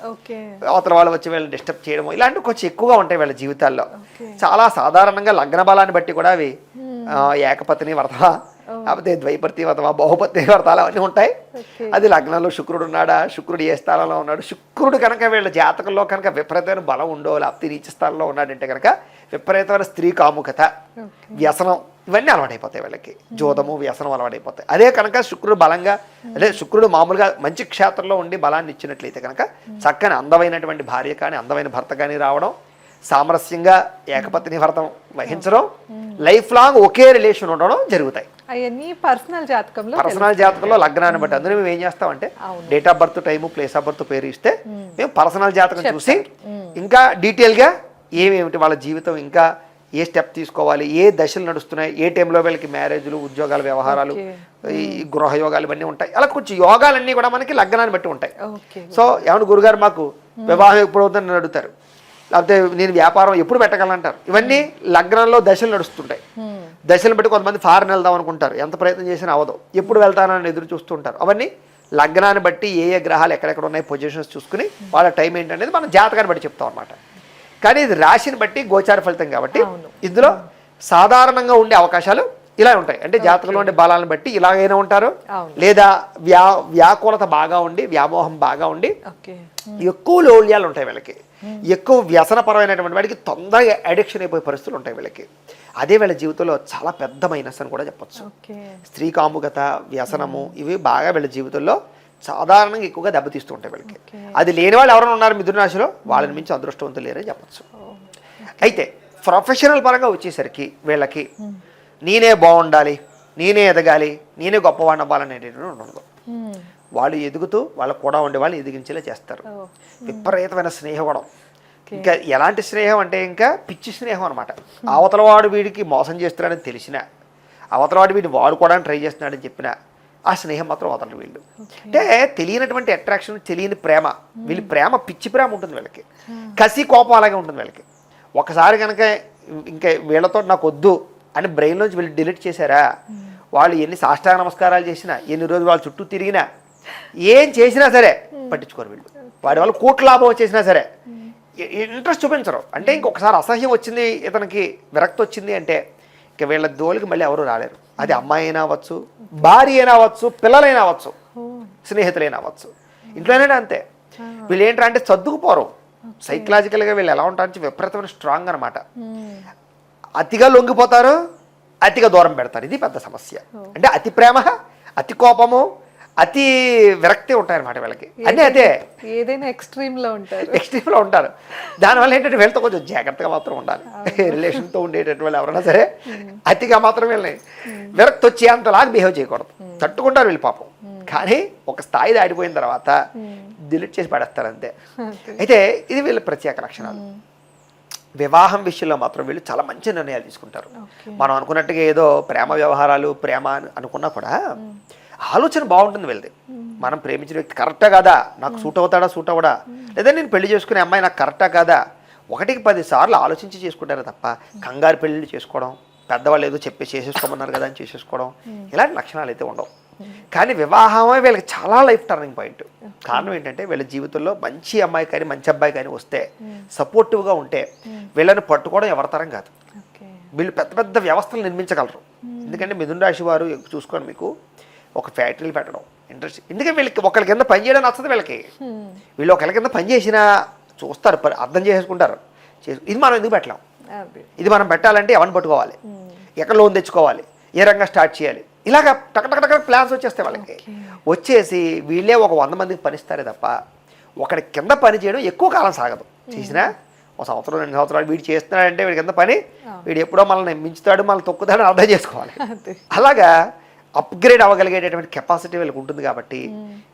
అవతల వాళ్ళు వచ్చి వీళ్ళని డిస్టర్బ్ చేయడము, ఇలాంటివి కొంచెం ఎక్కువగా ఉంటాయి వీళ్ళ జీవితాల్లో. చాలా సాధారణంగా లగ్న బలాన్ని బట్టి కూడా అవి ఏకపత్ని వ్రతమా, లేకపోతే ద్వైపత్ని వ్రతమా, బహుపత్ని వ్రతాలు అవన్నీ ఉంటాయి. అది లగ్నంలో శుక్రుడు ఉన్నాడా, శుక్రుడు ఏ స్థానంలో ఉన్నాడు, శుక్రుడు కనుక వీళ్ళ జాతకంలో కనుక విపరీతమైన బలం ఉండో, లేకపోతే నీచ స్థానంలో ఉన్నాడంటే కనుక విపరీతమైన స్త్రీ కాముకత, వ్యసనం, ఇవన్నీ అలవాటైపోతాయి వీళ్ళకి. జోదము, వ్యసనం అలవాటైపోతాయి. అదే కనుక శుక్రుడు బలంగా, అదే శుక్రుడు మామూలుగా మంచి క్షేత్రంలో ఉండి బలాన్ని ఇచ్చినట్లయితే కనుక చక్కని అందమైనటువంటి భార్య కానీ అందమైన భర్త కానీ రావడం, సామరస్యంగా ఏకపత్ని వ్రతం వహించడం, లైఫ్ లాంగ్ ఒకే రిలేషన్ ఉండడం జరుగుతాయి. పర్సనల్ జాతకంలో లగ్నాన్ని బట్టి. అందులో మేము ఏం చేస్తామంటే date of birth, time, place of birth, పేరు ఇస్తే మేము పర్సనల్ జాతకం చూసి ఇంకా డీటెయిల్గా ఏమేమిటి వాళ్ళ జీవితం, ఇంకా ఏ స్టెప్ తీసుకోవాలి, ఏ దశలు నడుస్తున్నాయి, ఏ టైంలో వీళ్ళకి మ్యారేజ్లు, ఉద్యోగాలు, వ్యవహారాలు, ఈ గృహ యోగాలు ఇవన్నీ ఉంటాయి. అలా కొంచెం యోగాలన్నీ కూడా మనకి లగ్నాన్ని బట్టి ఉంటాయి. సో ఏమన్నా గురుగారు మాకు వివాహం ఎప్పుడు అవుతుందని అడుగుతారు, లేకపోతే నేను వ్యాపారం ఎప్పుడు పెట్టగలంటారు. ఇవన్నీ లగ్నంలో దశలు నడుస్తుంటాయి. దశలు బట్టి కొంతమంది ఫారెన్ వెళ్దాం అనుకుంటారు, ఎంత ప్రయత్నం చేసినా అవ్వదు, ఎప్పుడు వెళ్తానని ఎదురు చూస్తుంటారు. అవన్నీ లగ్నాన్ని బట్టి ఏ ఏ గ్రహాలు ఎక్కడెక్కడ ఉన్నాయి పొజిషన్స్ చూసుకుని వాళ్ళ టైం ఏంటనేది మనం జాతకాన్ని బట్టి చెప్తాం అనమాట. కానీ ఇది రాశిని బట్టి గోచార ఫలితం కాబట్టి ఇందులో సాధారణంగా ఉండే అవకాశాలు ఇలా ఉంటాయి. అంటే జాతకంలో ఉండే బలాలను బట్టి ఇలాగైనా ఉంటారు, లేదా వ్యాకులత బాగా ఉండి, వ్యామోహం బాగా ఉండి, ఎక్కువ లౌల్యాలు ఉంటాయి వీళ్ళకి, ఎక్కువ వ్యసనపరమైనటువంటి వాడికి తొందరగా అడిక్షన్ అయిపోయే పరిస్థితులు ఉంటాయి వీళ్ళకి. అదే వీళ్ళ జీవితంలో చాలా పెద్ద మైనస్ అని కూడా చెప్పచ్చు. స్త్రీ కాముకత, వ్యసనము ఇవి బాగా వీళ్ళ జీవితంలో సాధారణంగా ఎక్కువగా దెబ్బతీస్తూ ఉంటాయి వీళ్ళకి. అది లేని వాళ్ళు ఎవరైనా ఉన్నారు మిథున రాశిలో, వాళ్ళని మించి అదృష్టవంతులు లేరని చెప్పచ్చు. అయితే ప్రొఫెషనల్ పరంగా వచ్చేసరికి వీళ్ళకి నేనే బాగుండాలి, నేనే ఎదగాలి, నేనే గొప్పవాడిని అవ్వాలనేటటువంటి ఉండదు. వాళ్ళు ఎదుగుతూ వాళ్ళకు కూడా ఉండే వాళ్ళు ఎదిగించేలా చేస్తారు. విపరీతమైన స్నేహగుణం, ఇంకా ఎలాంటి స్నేహం అంటే ఇంకా పిచ్చి స్నేహం అనమాట. అవతలవాడు వీడికి మోసం చేస్తున్నాడని తెలిసినా, అవతలవాడు వీడిని వాడుకోవడానికి ట్రై చేస్తున్నాడని చెప్పినా ఆ స్నేహం మాత్రం వదలరు వీళ్ళు. అంటే తెలియనటువంటి అట్రాక్షన్, తెలియని ప్రేమ, వీళ్ళ ప్రేమ పిచ్చి ప్రేమ ఉంటుంది వీళ్ళకి, కసి కోపం అలాగే ఉంటుంది వీళ్ళకి. ఒకసారి కనుక ఇంకా వీళ్ళతో నాకు వద్దు అని బ్రెయిన్లోంచి వీళ్ళు డిలీట్ చేశారా, వాళ్ళు ఎన్ని సాష్టాంగ నమస్కారాలు చేసినా, ఎన్ని రోజులు వాళ్ళ చుట్టూ తిరిగినా, ఏం చేసినా సరే పట్టించుకోరు వీళ్ళు. వాడి వాళ్ళు కోట్ల లాభం వచ్చేసినా సరే ఇంట్రెస్ట్ చూపించరు. అంటే ఇంకొకసారి అసహ్యం వచ్చింది, ఇతనికి విరక్తి వచ్చింది అంటే ఇక వీళ్ళ దోలికి మళ్ళీ ఎవరు రాలేరు. అది అమ్మాయి అయినా అవ్వచ్చు, భార్య అయినా అవ్వచ్చు, పిల్లలైనా అవ్వచ్చు, స్నేహితులైనా అవ్వచ్చు, ఇంట్లోనే అంతే. వీళ్ళు ఏంటంటే సర్దుకుపోరు. సైకలాజికల్గా వీళ్ళు ఎలా ఉంటారంటే విపరీతమైన స్ట్రాంగ్ అనమాట. అతిగా లొంగిపోతారు, అతిగా దూరం పెడతారు. ఇది పెద్ద సమస్య. అంటే అతి ప్రేమ, అతి కోపము, అతి విరక్తి ఉంటాయన్నమాట వీళ్ళకి. అన్నీ అదే, ఏదైనా ఎక్స్ట్రీమ్లో ఉంటారు. దానివల్ల ఏంటంటే వీళ్ళతో కొంచెం జాగ్రత్తగా మాత్రం ఉండాలి. రిలేషన్తో ఉండేటటువంటి వాళ్ళు ఎవరైనా సరే అతిగా మాత్రం వీళ్ళని విరక్తి వచ్చి అంతలాగా బిహేవ్ చేయకూడదు. తట్టుకుంటారు వీళ్ళు పాపం. కానీ ఒక స్థాయి దాటిపోయిన తర్వాత డిలీట్ చేసి పడేస్తారు అంతే. అయితే ఇది వీళ్ళ ప్రత్యేక లక్షణాలు. వివాహం విషయంలో మాత్రం వీళ్ళు చాలా మంచి నిర్ణయాలు తీసుకుంటారు. మనం అనుకున్నట్టుగా ఏదో ప్రేమ వ్యవహారాలు, ప్రేమ అనుకున్నా కూడా ఆలోచన బాగుంటుంది వీళ్ళది. మనం ప్రేమించిన వ్యక్తి కరెక్టా కాదా, నాకు సూట్ అవుతాడా, సూట్ అవ్వడా, లేదా నేను పెళ్లి చేసుకునే అమ్మాయి నాకు కరెక్టా కాదా, 1కి 10 సార్లు ఆలోచించి చేసుకుంటారు తప్ప కంగారు పెళ్ళిళ్ళు చేసుకోవడం, పెద్దవాళ్ళు ఏదో చెప్పి చేసేసుకోమన్నారు కదా అని చేసేసుకోవడం, ఇలాంటి లక్షణాలు అయితే ఉండవు. కానీ వివాహమే వీళ్ళకి చాలా లైఫ్ టర్నింగ్ పాయింట్. కారణం ఏంటంటే వీళ్ళ జీవితంలో మంచి అమ్మాయి కానీ మంచి అబ్బాయి కానీ వస్తే, సపోర్టివ్గా ఉంటే వీళ్ళని పట్టుకోవడం ఎవరితరం కాదు. వీళ్ళు పెద్ద పెద్ద వ్యవస్థలు నిర్మించగలరు. ఎందుకంటే మిథున రాశి వారు చూసుకోండి, మీకు ఒక ఫ్యాక్టరీలు పెట్టడం ఇంట్రెస్ట్. ఎందుకంటే వీళ్ళకి ఒకరి కింద పని చేయడం నచ్చదు వీళ్ళకి. వీళ్ళు ఒకరి కింద పని చేసినా చూస్తారు, అర్థం చేసుకుంటారు. ఇది మనం ఎందుకు పెట్టలేం, ఇది మనం పెట్టాలంటే ఎవరిని పట్టుకోవాలి, ఎక్కడ లోన్ తెచ్చుకోవాలి, ఏ రంగా స్టార్ట్ చేయాలి, ఇలాగ టక ప్లాన్స్ వచ్చేస్తాయి వాళ్ళకి. వచ్చేసి వీళ్ళే ఒక 100 మందికి పనిస్తారే తప్ప ఒకరి కింద పని చేయడం ఎక్కువ కాలం సాగదు. చేసినా 1 సంవత్సరం 2 సంవత్సరాలు వీడు చేస్తున్నాడంటే వీడి కింద పని, వీడు ఎప్పుడో మనల్ని మించుతాడు, మనల్ని తొక్కుతాడని అర్థం చేసుకోవాలి. అలాగా అప్గ్రేడ్ అవ్వగలిగేటటువంటి కెపాసిటీ వీళ్ళకి ఉంటుంది. కాబట్టి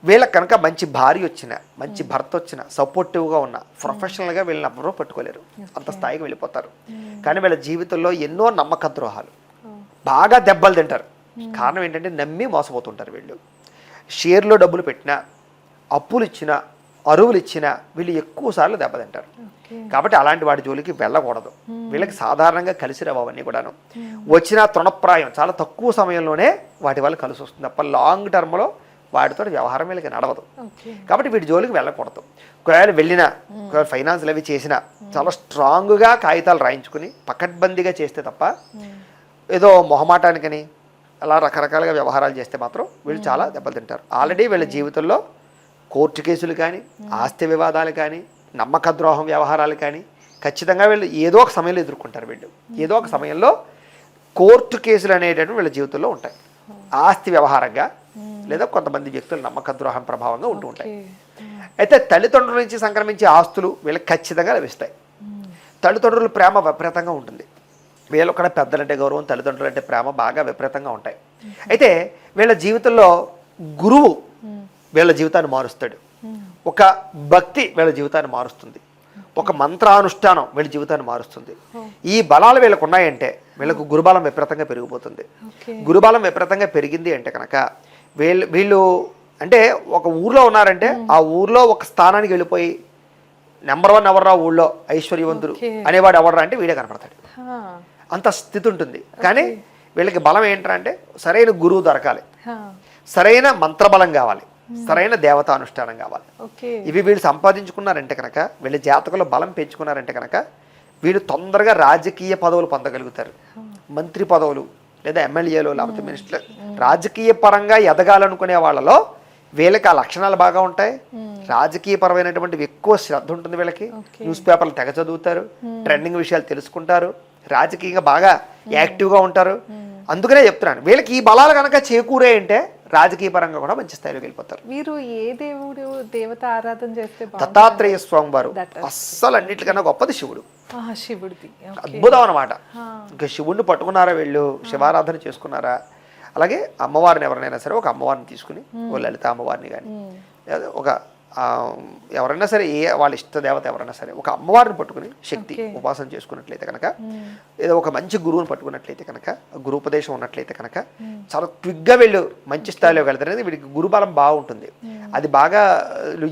వీళ్ళకి కనుక మంచి భార్య వచ్చిన, మంచి భర్త వచ్చిన, సపోర్టివ్గా ఉన్న, ప్రొఫెషనల్గా వీళ్ళని ఎవరో పట్టుకోలేరు, అంత స్థాయికి వెళ్ళిపోతారు. కానీ వీళ్ళ జీవితంలో ఎన్నో నమ్మక ద్రోహాలు, బాగా దెబ్బలు తింటారు. కారణం ఏంటంటే నమ్మి మోసపోతుంటారు వీళ్ళు. షేర్లో డబ్బులు పెట్టినా, అప్పులు ఇచ్చినా అరువులు ఇచ్చినా వీళ్ళు ఎక్కువ సార్లు దెబ్బతింటారు. కాబట్టి అలాంటి వాటి జోలికి వెళ్ళకూడదు. వీళ్ళకి సాధారణంగా కలిసి రావు అవన్నీ కూడాను. వచ్చిన తృణప్రాయం చాలా తక్కువ సమయంలోనే వాటి వల్ల కలిసి వస్తుంది తప్ప లాంగ్ టర్మ్లో వాటితో వ్యవహారం వీళ్ళకి నడవదు. కాబట్టి వీటి జోలికి వెళ్ళకూడదు. ఒకవేళ వెళ్ళినా, ఒకవేళ ఫైనాన్స్లు అవి చేసినా చాలా స్ట్రాంగ్గా కాగితాలు రాయించుకుని పకడ్బందీగా చేస్తే తప్ప ఏదో మొహమాటానికని అలా రకరకాలుగా వ్యవహారాలు చేస్తే మాత్రం వీళ్ళు చాలా దెబ్బతింటారు. ఆల్రెడీ వీళ్ళ జీవితంలో కోర్టు కేసులు కానీ, ఆస్తి వివాదాలు కానీ, నమ్మక ద్రోహం వ్యవహారాలు కానీ ఖచ్చితంగా వీళ్ళు ఏదో ఒక సమయంలో ఎదుర్కొంటారు. వీళ్ళు ఏదో ఒక సమయంలో కోర్టు కేసులు అనేటటువంటి వీళ్ళ జీవితంలో ఉంటాయి. ఆస్తి వ్యవహారంగా లేదా కొంతమంది వ్యక్తుల నమ్మక ద్రోహం ప్రభావంగా ఉంటూ ఉంటాయి. అయితే తల్లిదండ్రుల నుంచి సంక్రమించే ఆస్తులు వీళ్ళకి ఖచ్చితంగా లభిస్తాయి. తల్లిదండ్రుల ప్రేమ విపరీతంగా ఉంటుంది. వీళ్ళు కూడా పెద్దలంటే గౌరవం, తల్లిదండ్రులు అంటే ప్రేమ బాగా విపరీతంగా ఉంటాయి. అయితే వీళ్ళ జీవితంలో గురువు వీళ్ళ జీవితాన్ని మారుస్తాడు. ఒక భక్తి వీళ్ళ జీవితాన్ని మారుస్తుంది. ఒక మంత్రానుష్ఠానం వీళ్ళ జీవితాన్ని మారుస్తుంది. ఈ బలాలు వీళ్ళకు ఉన్నాయంటే వీళ్ళకు గురుబలం విపరీతంగా పెరిగిపోతుంది. గురుబలం విపరీతంగా పెరిగింది అంటే కనుక వీళ్ళు అంటే ఒక ఊర్లో ఉన్నారంటే ఆ ఊర్లో ఒక స్థానానికి వెళ్ళిపోయి నెంబర్ 1 ఎవర్రా ఊళ్ళో ఐశ్వర్యవంతుడు అనేవాడు ఎవర్రా అంటే వీడే కనపడతాడు. అంత స్థితి ఉంటుంది. కానీ వీళ్ళకి బలం ఏంటంటే సరైన గురువు దొరకాలి, సరైన మంత్రబలం కావాలి, సరైన దేవతానుష్ఠానం కావాలి. ఇవి వీళ్ళు సంపాదించుకున్నారంటే కనుక, వీళ్ళ జాతకంలో బలం పెంచుకున్నారంటే కనుక వీళ్ళు తొందరగా రాజకీయ పదవులు పొందగలుగుతారు. మంత్రి పదవులు లేదా ఎమ్మెల్యేలు లేకపోతే మినిస్టర్లు రాజకీయ పరంగా ఎదగాలనుకునే వాళ్ళలో వీళ్ళకి ఆ లక్షణాలు బాగా ఉంటాయి. రాజకీయ పరమైనటువంటి ఎక్కువ శ్రద్ధ ఉంటుంది వీళ్ళకి. న్యూస్ పేపర్లు తెగ చదువుతారు, ట్రెండింగ్ విషయాలు తెలుసుకుంటారు, రాజకీయంగా బాగా యాక్టివ్గా ఉంటారు. అందుకనే చెప్తున్నాను వీళ్ళకి ఈ బలాలు కనుక చేకూరే అంటే రాజకీయ పరంగా కూడా మంచి స్థాయిలోకి వెళ్ళిపోతారు. మీరు ఏ దేవుడు దేవత ఆరాధన చేస్తే? దత్తాత్రేయ స్వామి వారు అస్సలు అన్నిటికన్నా గొప్పది శివుడు. శివుడిది అద్భుతం అనమాట. ఇంకా శివుడిని పట్టుకున్నారా వీళ్ళు, శివారాధన చేసుకున్నారా. అలాగే అమ్మవారిని ఎవరైనా సరే ఒక అమ్మవారిని తీసుకుని, ఓ లలిత అమ్మవారిని కానీ ఒక ఎవరైనా సరే వాళ్ళ ఇష్ట దేవత ఎవరైనా సరే ఒక అమ్మవారిని పట్టుకుని శక్తి ఉపాసన చేసుకున్నట్లయితే కనుక, ఏదో ఒక మంచి గురువుని పట్టుకున్నట్లయితే కనుక, గురుపదేశం ఉన్నట్లయితే కనుక చాలా క్విక్గా వీళ్ళు మంచి స్థాయిలో వెళ్తారు. అనేది వీళ్ళకి గురుబలం బాగుంటుంది. అది బాగా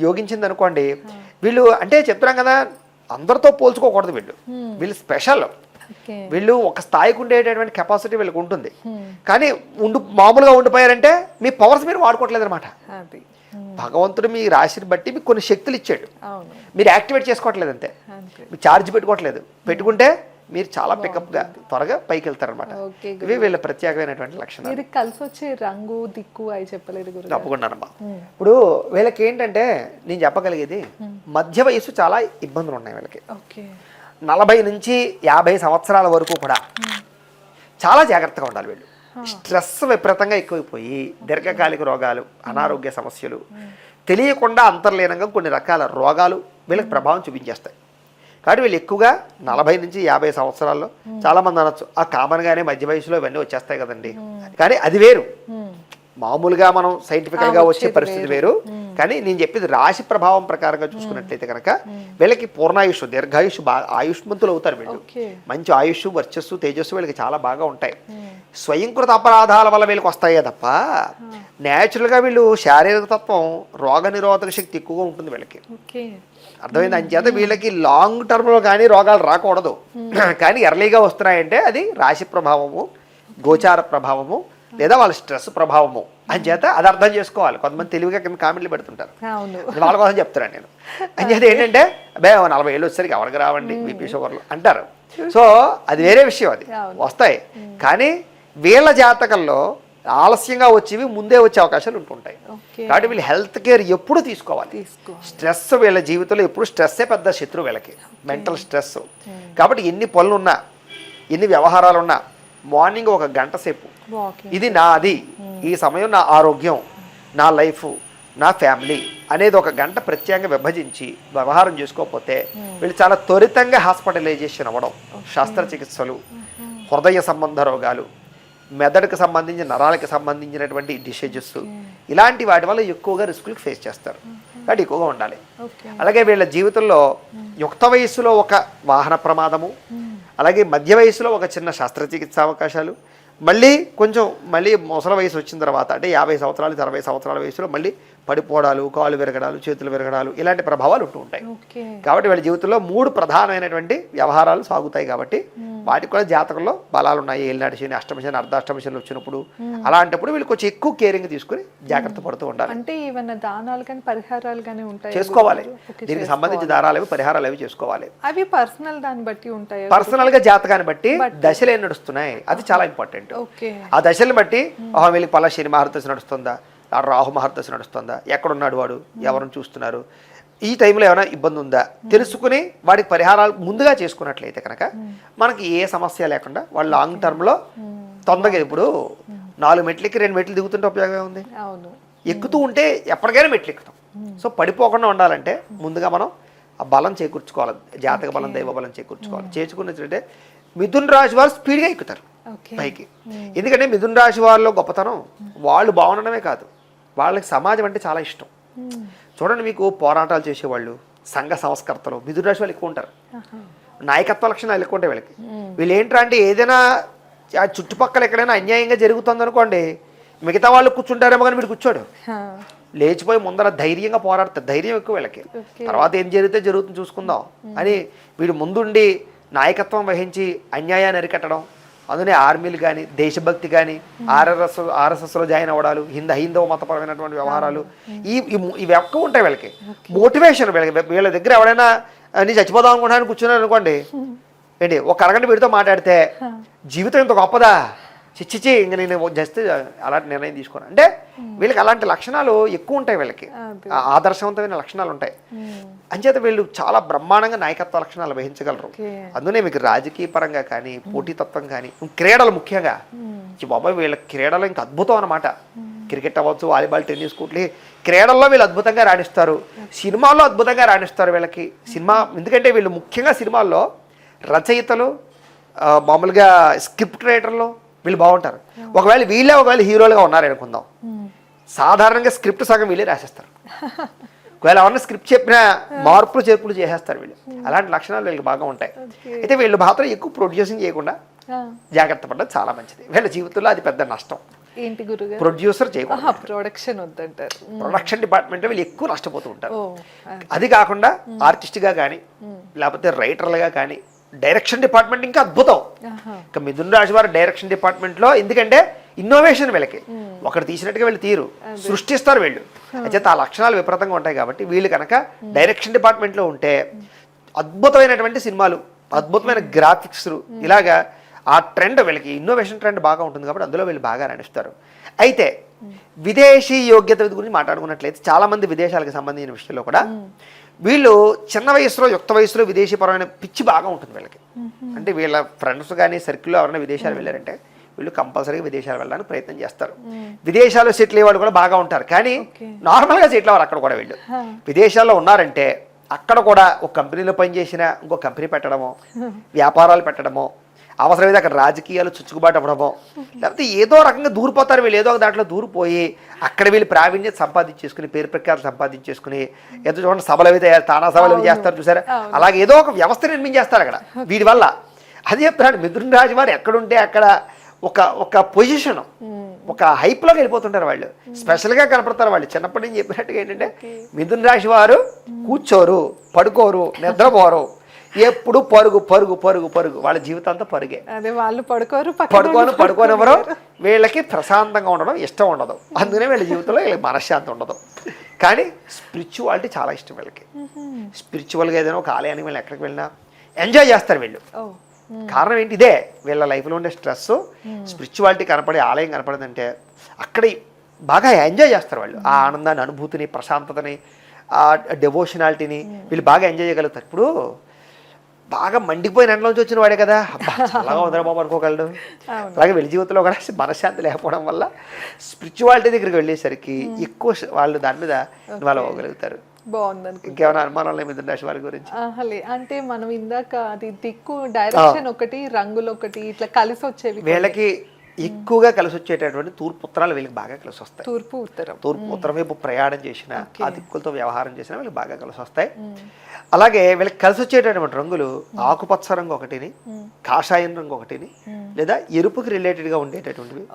యోగించింది అనుకోండి, వీళ్ళు అంటే చెప్తున్నాం కదా అందరితో పోల్చుకోకూడదు. వీళ్ళు స్పెషల్. వీళ్ళు ఒక స్థాయికి ఉండేటటువంటి కెపాసిటీ వీళ్ళకి ఉంటుంది. కానీ మామూలుగా ఉండిపోయారంటే మీ పవర్స్ మీరు వాడుకోవట్లేదు అనమాట. భగవంతుడు మీ రాశిని బట్టి మీకు కొన్ని శక్తులు ఇచ్చాడు, మీరు యాక్టివేట్ చేసుకోవట్లేదు అంతే. మీరు ఛార్జ్ పెట్టుకోవట్లేదు. పెట్టుకుంటే మీరు చాలా పికప్గా త్వరగా పైకి వెళ్తారనమాట. ఇవి వీళ్ళ ప్రత్యేకమైనటువంటి లక్షణాలు. కలిసి వచ్చే రంగు దిక్కు అవి చెప్పలేదు. తప్పకుండానమ్మా. ఇప్పుడు వీళ్ళకి ఏంటంటే నేను చెప్పగలిగేది మధ్య వయసు చాలా ఇబ్బందులు ఉన్నాయి వీళ్ళకి. 40 నుంచి 50 సంవత్సరాల వరకు కూడా చాలా జాగ్రత్తగా ఉండాలి వీళ్ళు. స్ట్రెస్ విపరీతంగా ఎక్కువైపోయి దీర్ఘకాలిక రోగాలు, అనారోగ్య సమస్యలు, తెలియకుండా అంతర్లీనంగా కొన్ని రకాల రోగాలు వీళ్ళకి ప్రభావం చూపించేస్తాయి. కాబట్టి వీళ్ళు ఎక్కువగా 40 నుంచి 50 సంవత్సరాల్లో చాలామంది అనొచ్చు ఆ కామన్గానే మధ్య వయసులో ఇవన్నీ వచ్చేస్తాయి కదండి. కానీ అది వేరు. మామూలుగా మనం సైంటిఫికల్గా వచ్చే పరిస్థితి వేరు. కానీ నేను చెప్పేది రాశి ప్రభావం ప్రకారంగా చూసుకున్నట్లయితే కనుక వీళ్ళకి పూర్ణాయుష్, దీర్ఘాయుష్, బాగా ఆయుష్మంతులు అవుతారు వీళ్ళు. మంచి ఆయుష్, వర్చస్సు, తేజస్సు వీళ్ళకి చాలా బాగా ఉంటాయి. స్వయంకృత అపరాధాల వల్ల వీళ్ళకి వస్తాయే తప్ప న్యాచురల్గా వీళ్ళు శారీరక తత్వం, రోగ నిరోధక శక్తి ఎక్కువగా ఉంటుంది వీళ్ళకి. అర్థమైంది. అంచేత వీళ్ళకి లాంగ్ టర్మ్లో కానీ రోగాలు రాకూడదు. కానీ ఎర్లీగా వస్తున్నాయంటే అది రాశి ప్రభావము, గోచార ప్రభావము లేదా వాళ్ళ స్ట్రెస్ ప్రభావము అంచేత అది అర్థం చేసుకోవాలి. కొంతమంది తెలివిగా కింద కామెంట్లు పెడుతుంటారు, వాళ్ళ కోసం చెప్తున్నాను నేను. అంచేత ఏంటంటే అబ్బే 40 ఏళ్ళు వచ్చేసరికి ఎవరికి రావండి బీపీ షుగర్లు అంటారు. సో అది వేరే విషయం, అది వస్తాయి. కానీ వీళ్ళ జాతకంలో ఆలస్యంగా వచ్చేవి ముందే వచ్చే అవకాశాలు ఉంటుంటాయి. కాబట్టి వీళ్ళు హెల్త్ కేర్ ఎప్పుడు తీసుకోవాలి. స్ట్రెస్ వీళ్ళ జీవితంలో ఎప్పుడు స్ట్రెస్సే పెద్ద శత్రువు వీళ్ళకి, మెంటల్ స్ట్రెస్. కాబట్టి ఎన్ని పనులున్నా, ఎన్ని వ్యవహారాలున్నా మార్నింగ్ 1 గంట సేపు ఇది నాది, ఈ సమయం నా ఆరోగ్యం, నా లైఫ్, నా ఫ్యామిలీ అనేది 1 గంట ప్రత్యేకంగా విభజించి వ్యవహారం చేసుకోకపోతే వీళ్ళు చాలా త్వరితంగా హాస్పిటలైజేషన్ అవ్వడం, శస్త్రచికిత్సలు, హృదయ సంబంధ రోగాలు, మెదడుకు సంబంధించిన నరాలకు సంబంధించినటువంటి డిసీజెస్, ఇలాంటి వాటి వల్ల ఎక్కువగా రిస్కులకు ఫేస్ చేస్తారు. కాబట్టి ఎక్కువగా ఉండాలి. అలాగే వీళ్ళ జీవితంలో యుక్త వయసులో ఒక వాహన ప్రమాదము, అలాగే మధ్య వయసులో ఒక చిన్న శస్త్రచికిత్స అవకాశాలు, మళ్ళీ ముసలి వయసు వచ్చిన తర్వాత అంటే 50 సంవత్సరాలు 60 సంవత్సరాల వయసులో మళ్ళీ పడిపోవడాలు, కాళ్ళు విరగడాలు, చేతులు విరగడాలు ఇలాంటి ప్రభావాలు ఉంటూ ఉంటాయి. ఓకే. కాబట్టి వాళ్ళ జీవితంలో 3 ప్రధానమైనటువంటి వ్యవహారాలు సాగుతాయి. కాబట్టి వాటికి కూడా జాతకంలో బలాలు ఉన్నాయి. ఏలినాటి శని, అష్టమ శని, అర్ధాష్టమ శని వచ్చినప్పుడు అలాంటప్పుడు వీళ్ళు కొంచెం ఎక్కువ కేరింగ్ తీసుకుని జాగ్రత్త పడుతూ ఉండాలి. అంటే ఏమన్నా దానాలు కానీ పరిహారాలు కానీ ఉంటాయి చేసుకోవాలి. దీనికి సంబంధించి దారాలు అవి పరిహారాలు అవి చేసుకోవాలి. అవి పర్సనల్ దాన్ని బట్టి ఉంటాయి. పర్సనల్ గా జాతకాన్ని బట్టి దశలు ఏం నడుస్తున్నాయి అది చాలా ఇంపార్టెంట్. ఆ దశలను బట్టి వీళ్ళకి పలా శని మహర్దశ నడుస్తుందా, రాహు మహర్దశ నడుస్తుందా, ఎక్కడున్నాడు వాడు, ఎవరిని చూస్తున్నారు, ఈ టైంలో ఏమైనా ఇబ్బంది ఉందా తెలుసుకుని వాడికి పరిహారాలు ముందుగా చేసుకున్నట్లయితే కనుక మనకి ఏ సమస్య లేకుండా వాళ్ళు లాంగ్ టర్మ్లో తొందరగా ఇప్పుడు 4 మెట్లకి 2 మెట్లు దిగుతుంటే ఉపయోగం ఉంది. ఎక్కుతూ ఉంటే ఎప్పటికైనా మెట్లు ఎక్కుతాం. సో పడిపోకుండా ఉండాలంటే ముందుగా మనం ఆ బలం చేకూర్చుకోవాలి. జాతక బలం, దైవ బలం చేకూర్చుకోవాలి. చేర్చుకున్నట్లయితే మిథున్ రాశి వారు స్పీడ్గా ఎక్కుతారు పైకి. ఎందుకంటే మిథున్ రాశి వారిలో గొప్పతనం వాళ్ళు బాగుండడమే కాదు, వాళ్ళకి సమాజం అంటే చాలా ఇష్టం. చూడండి, మీకు పోరాటాలు చేసేవాళ్ళు, సంఘ సంస్కర్తలు మిథున రాశి వాళ్ళు ఎక్కువ ఉంటారు. నాయకత్వ లక్షణాలు ఎక్కువ ఉంటాయి వీళ్ళకి. వీళ్ళు ఏంట్రా అంటే ఏదైనా చుట్టుపక్కల ఎక్కడైనా అన్యాయంగా జరుగుతుంది అనుకోండి, మిగతా వాళ్ళు కూర్చుంటారేమో కానీ వీడు కూర్చోడు, లేచిపోయి ముందర ధైర్యంగా పోరాడతారు. ధైర్యం ఎక్కువ వీళ్ళకి. తర్వాత ఏం జరిగితే జరుగుతుంది చూసుకుందాం అని వీడు ముందుండి నాయకత్వం వహించి అన్యాయాన్ని అరికట్టడం. అందునే ఆర్మీలు కానీ, దేశభక్తి కానీ, ఆర్ఎస్ఎస్లో జాయిన్ అవ్వడాలు, హైందవ మతపరమైనటువంటి వ్యవహారాలు ఇవి ఎక్కువ ఉంటాయి వీళ్ళకి. మోటివేషన్ వీళ్ళ దగ్గర ఎవడైనా నీ చచ్చిపోదాం అనుకుంటాను కూర్చున్నాను అనుకోండి, ఏంటి ఒక అరగంట వీడితో మాట్లాడితే జీవితం ఇంత గొప్పదా, చిచ్చిచి ఇంకా నేను జస్ట్ అలాంటి నిర్ణయం తీసుకోను అంటే వీళ్ళకి అలాంటి లక్షణాలు ఎక్కువ ఉంటాయి. వీళ్ళకి ఆదర్శవంతమైన లక్షణాలు ఉంటాయి. అంచేత వీళ్ళు చాలా బ్రహ్మాండంగా నాయకత్వ లక్షణాలు వహించగలరు. అందునే మీకు రాజకీయ పరంగా కానీ, పోటీతత్వం కానీ, క్రీడలు ముఖ్యంగా బాబాయ్ వీళ్ళ క్రీడలు ఇంకా అద్భుతం అన్నమాట. క్రికెట్ అవ్వచ్చు, వాలీబాల్, టెన్నిస్, కూట్లి క్రీడల్లో వీళ్ళు అద్భుతంగా రాణిస్తారు. సినిమాల్లో అద్భుతంగా రాణిస్తారు వీళ్ళకి. సినిమా ఎందుకంటే వీళ్ళు ముఖ్యంగా సినిమాల్లో రచయితలు, మామూలుగా స్క్రిప్ట్ రైటర్లు వీళ్ళు బాగుంటారు. ఒకవేళ హీరోలుగా ఉన్నారనుకుందాం, సాధారణంగా స్క్రిప్ట్ సగం వీళ్ళే రాసేస్తారు. ఒకవేళ ఎవరన్నా స్క్రిప్ట్ చెప్పినా మార్పులు చేర్పులు చేసేస్తారు వీళ్ళు. అలాంటి లక్షణాలు వీళ్ళకి బాగా ఉంటాయి. అయితే వీళ్ళు మాత్రం ఎక్కువ ప్రొడ్యూసింగ్ చేయకుండా జాగ్రత్త పడ్డది చాలా మంచిది. వీళ్ళ జీవితంలో అది పెద్ద నష్టం. ఏంటి గురుగారు? ప్రొడ్యూసర్ చేయకుండా ప్రొడక్షన్ వద్దంటారు. ప్రొడక్షన్ డిపార్ట్మెంట్ వీళ్ళు ఎక్కువ నష్టపోతూ ఉంటారు. అది కాకుండా ఆర్టిస్ట్గా కానీ, లేకపోతే రైటర్లుగా కానీ, డైరెక్షన్ డిపార్ట్మెంట్ ఇంకా అద్భుతం. ఇంకా మిథున రాశి వారు డైరెక్షన్ డిపార్ట్మెంట్లో ఎందుకంటే ఇన్నోవేషన్ వీళ్ళకి. ఒకటి తీసినట్టుగా వీళ్ళు తీరు సృష్టిస్తారు వీళ్ళు. అయితే ఆ లక్షణాలు విపరీతంగా ఉంటాయి. కాబట్టి వీళ్ళు కనుక డైరెక్షన్ డిపార్ట్మెంట్లో ఉంటే అద్భుతమైనటువంటి సినిమాలు, అద్భుతమైన గ్రాఫిక్స్, ఇలాగా ఆ ట్రెండ్ వీళ్ళకి ఇన్నోవేషన్ ట్రెండ్ బాగా ఉంటుంది. కాబట్టి అందులో వీళ్ళు బాగా రాణిస్తారు. అయితే విదేశీ యోగ్యత గురించి మాట్లాడుకున్నట్లయితే చాలామంది విదేశాలకు సంబంధించిన విషయంలో కూడా వీళ్ళు చిన్న వయసులో, యుక్త వయసులో విదేశీపరమైన పిచ్చి బాగా ఉంటుంది వీళ్ళకి. అంటే వీళ్ళ ఫ్రెండ్స్ కానీ సర్కిల్లో ఎవరైనా విదేశాలు వెళ్ళారంటే వీళ్ళు కంపల్సరీగా విదేశాలు వెళ్ళడానికి ప్రయత్నం చేస్తారు. విదేశాల్లో సెటిల్ అయ్యేవాళ్ళు కూడా బాగా ఉంటారు. కానీ నార్మల్గా సెటిల్ అవ్వరు అక్కడ కూడా. వీళ్ళు విదేశాల్లో ఉన్నారంటే అక్కడ కూడా ఒక కంపెనీలో పనిచేసిన ఇంకో కంపెనీ పెట్టడమో, వ్యాపారాలు పెట్టడమో, అవసరమైతే అక్కడ రాజకీయాలు చుచ్చుకుబాటు అవ్వడమో, లేకపోతే ఏదో రకంగా దూరిపోతారు వీళ్ళు. ఏదో ఒక దాంట్లో దూరిపోయి అక్కడ వీళ్ళు ప్రావీణ్యత సంపాదించేసుకుని, పేరు ప్రఖ్యాలు సంపాదించేసుకుని, ఏదో చూడండి సభలు అవి తానా సభలు అవి చేస్తారు చూసారా, అలాగే ఏదో ఒక వ్యవస్థ నిర్మించేస్తారు అక్కడ వీడి వల్ల. అది చెప్తాడు మిథున రాశి వారు ఎక్కడుంటే అక్కడ ఒక పొజిషన్, ఒక హైప్లోకి వెళ్ళిపోతుంటారు వాళ్ళు. స్పెషల్గా కనపడతారు వాళ్ళు. చిన్నప్పటి నుంచి చెప్పినట్టుగా ఏంటంటే మిథున రాశి వారు కూర్చోరు, పడుకోరు, నిద్రపోరు, ఎప్పుడు పరుగు పరుగు పరుగు పరుగు. వాళ్ళ జీవితం అంతా పరుగే. వాళ్ళు పడుకోనివ్వరు. వీళ్ళకి ప్రశాంతంగా ఉండడం ఇష్టం ఉండదు. అందుకనే వీళ్ళ జీవితంలో వీళ్ళకి మనశ్శాంతి ఉండదు. కానీ స్పిరిచువాలిటీ చాలా ఇష్టం వీళ్ళకి. స్పిరిచువల్గా ఏదైనా ఒక ఆలయానికి వీళ్ళు ఎక్కడికి వెళ్ళినా ఎంజాయ్ చేస్తారు వీళ్ళు. కారణం ఏంటి? ఇదే వీళ్ళ లైఫ్లో ఉండే స్ట్రెస్. స్పిరిచువాలిటీ కనపడే ఆలయం కనపడదంటే అక్కడ బాగా ఎంజాయ్ చేస్తారు వాళ్ళు. ఆ ఆనందాన్ని, అనుభూతిని, ప్రశాంతతని, ఆ డెవోషనాలిటీని వీళ్ళు బాగా ఎంజాయ్ చేయగలుగుతారు. ఇప్పుడు బాగా మండిపోయిన ఎండలోంచి వచ్చిన వాడే కదా, అబ్బా చల్లగా ఉందరా బాబు అనుకోగలడు. అలాగే వీళ్ళ జీవితంలో కూడా మనశ్శాంతి లేకపోవడం వల్ల స్పిరిచువాలిటీ దగ్గరికి వెళ్ళేసరికి ఎక్కువ వాళ్ళు దాని మీద ఇన్వాల్వ్ అవ్వగలుగుతారు. బాగుంది. ఇంకేమైనా అనుమానాలు మిథున రాశి వారి గురించి? అంటే మనం ఇందాక అది దిక్కు, డైరెక్షన్ ఒకటి, రంగులు ఒకటి, ఇట్లా కలిసి వచ్చేవి. వీళ్ళకి ఎక్కువగా కలిసి వచ్చేటటువంటి తూర్పు ఉత్తరాలు వీళ్ళకి బాగా కలిసి వస్తాయి. తూర్పు ఉత్తరం తూర్పు ఉత్తరం వైపు ప్రయాణం చేసిన ఆ దిక్కులతో వ్యవహారం చేసినా వీళ్ళకి బాగా కలిసి వస్తాయి. అలాగే వీళ్ళకి కలిసి వచ్చేటటువంటి రంగులు ఆకుపచ్చ రంగు ఒకటిని, కాషాయం రంగు ఒకటిని, లేదా ఎరుపుకి రిలేటెడ్గా ఉండేటటువంటివి,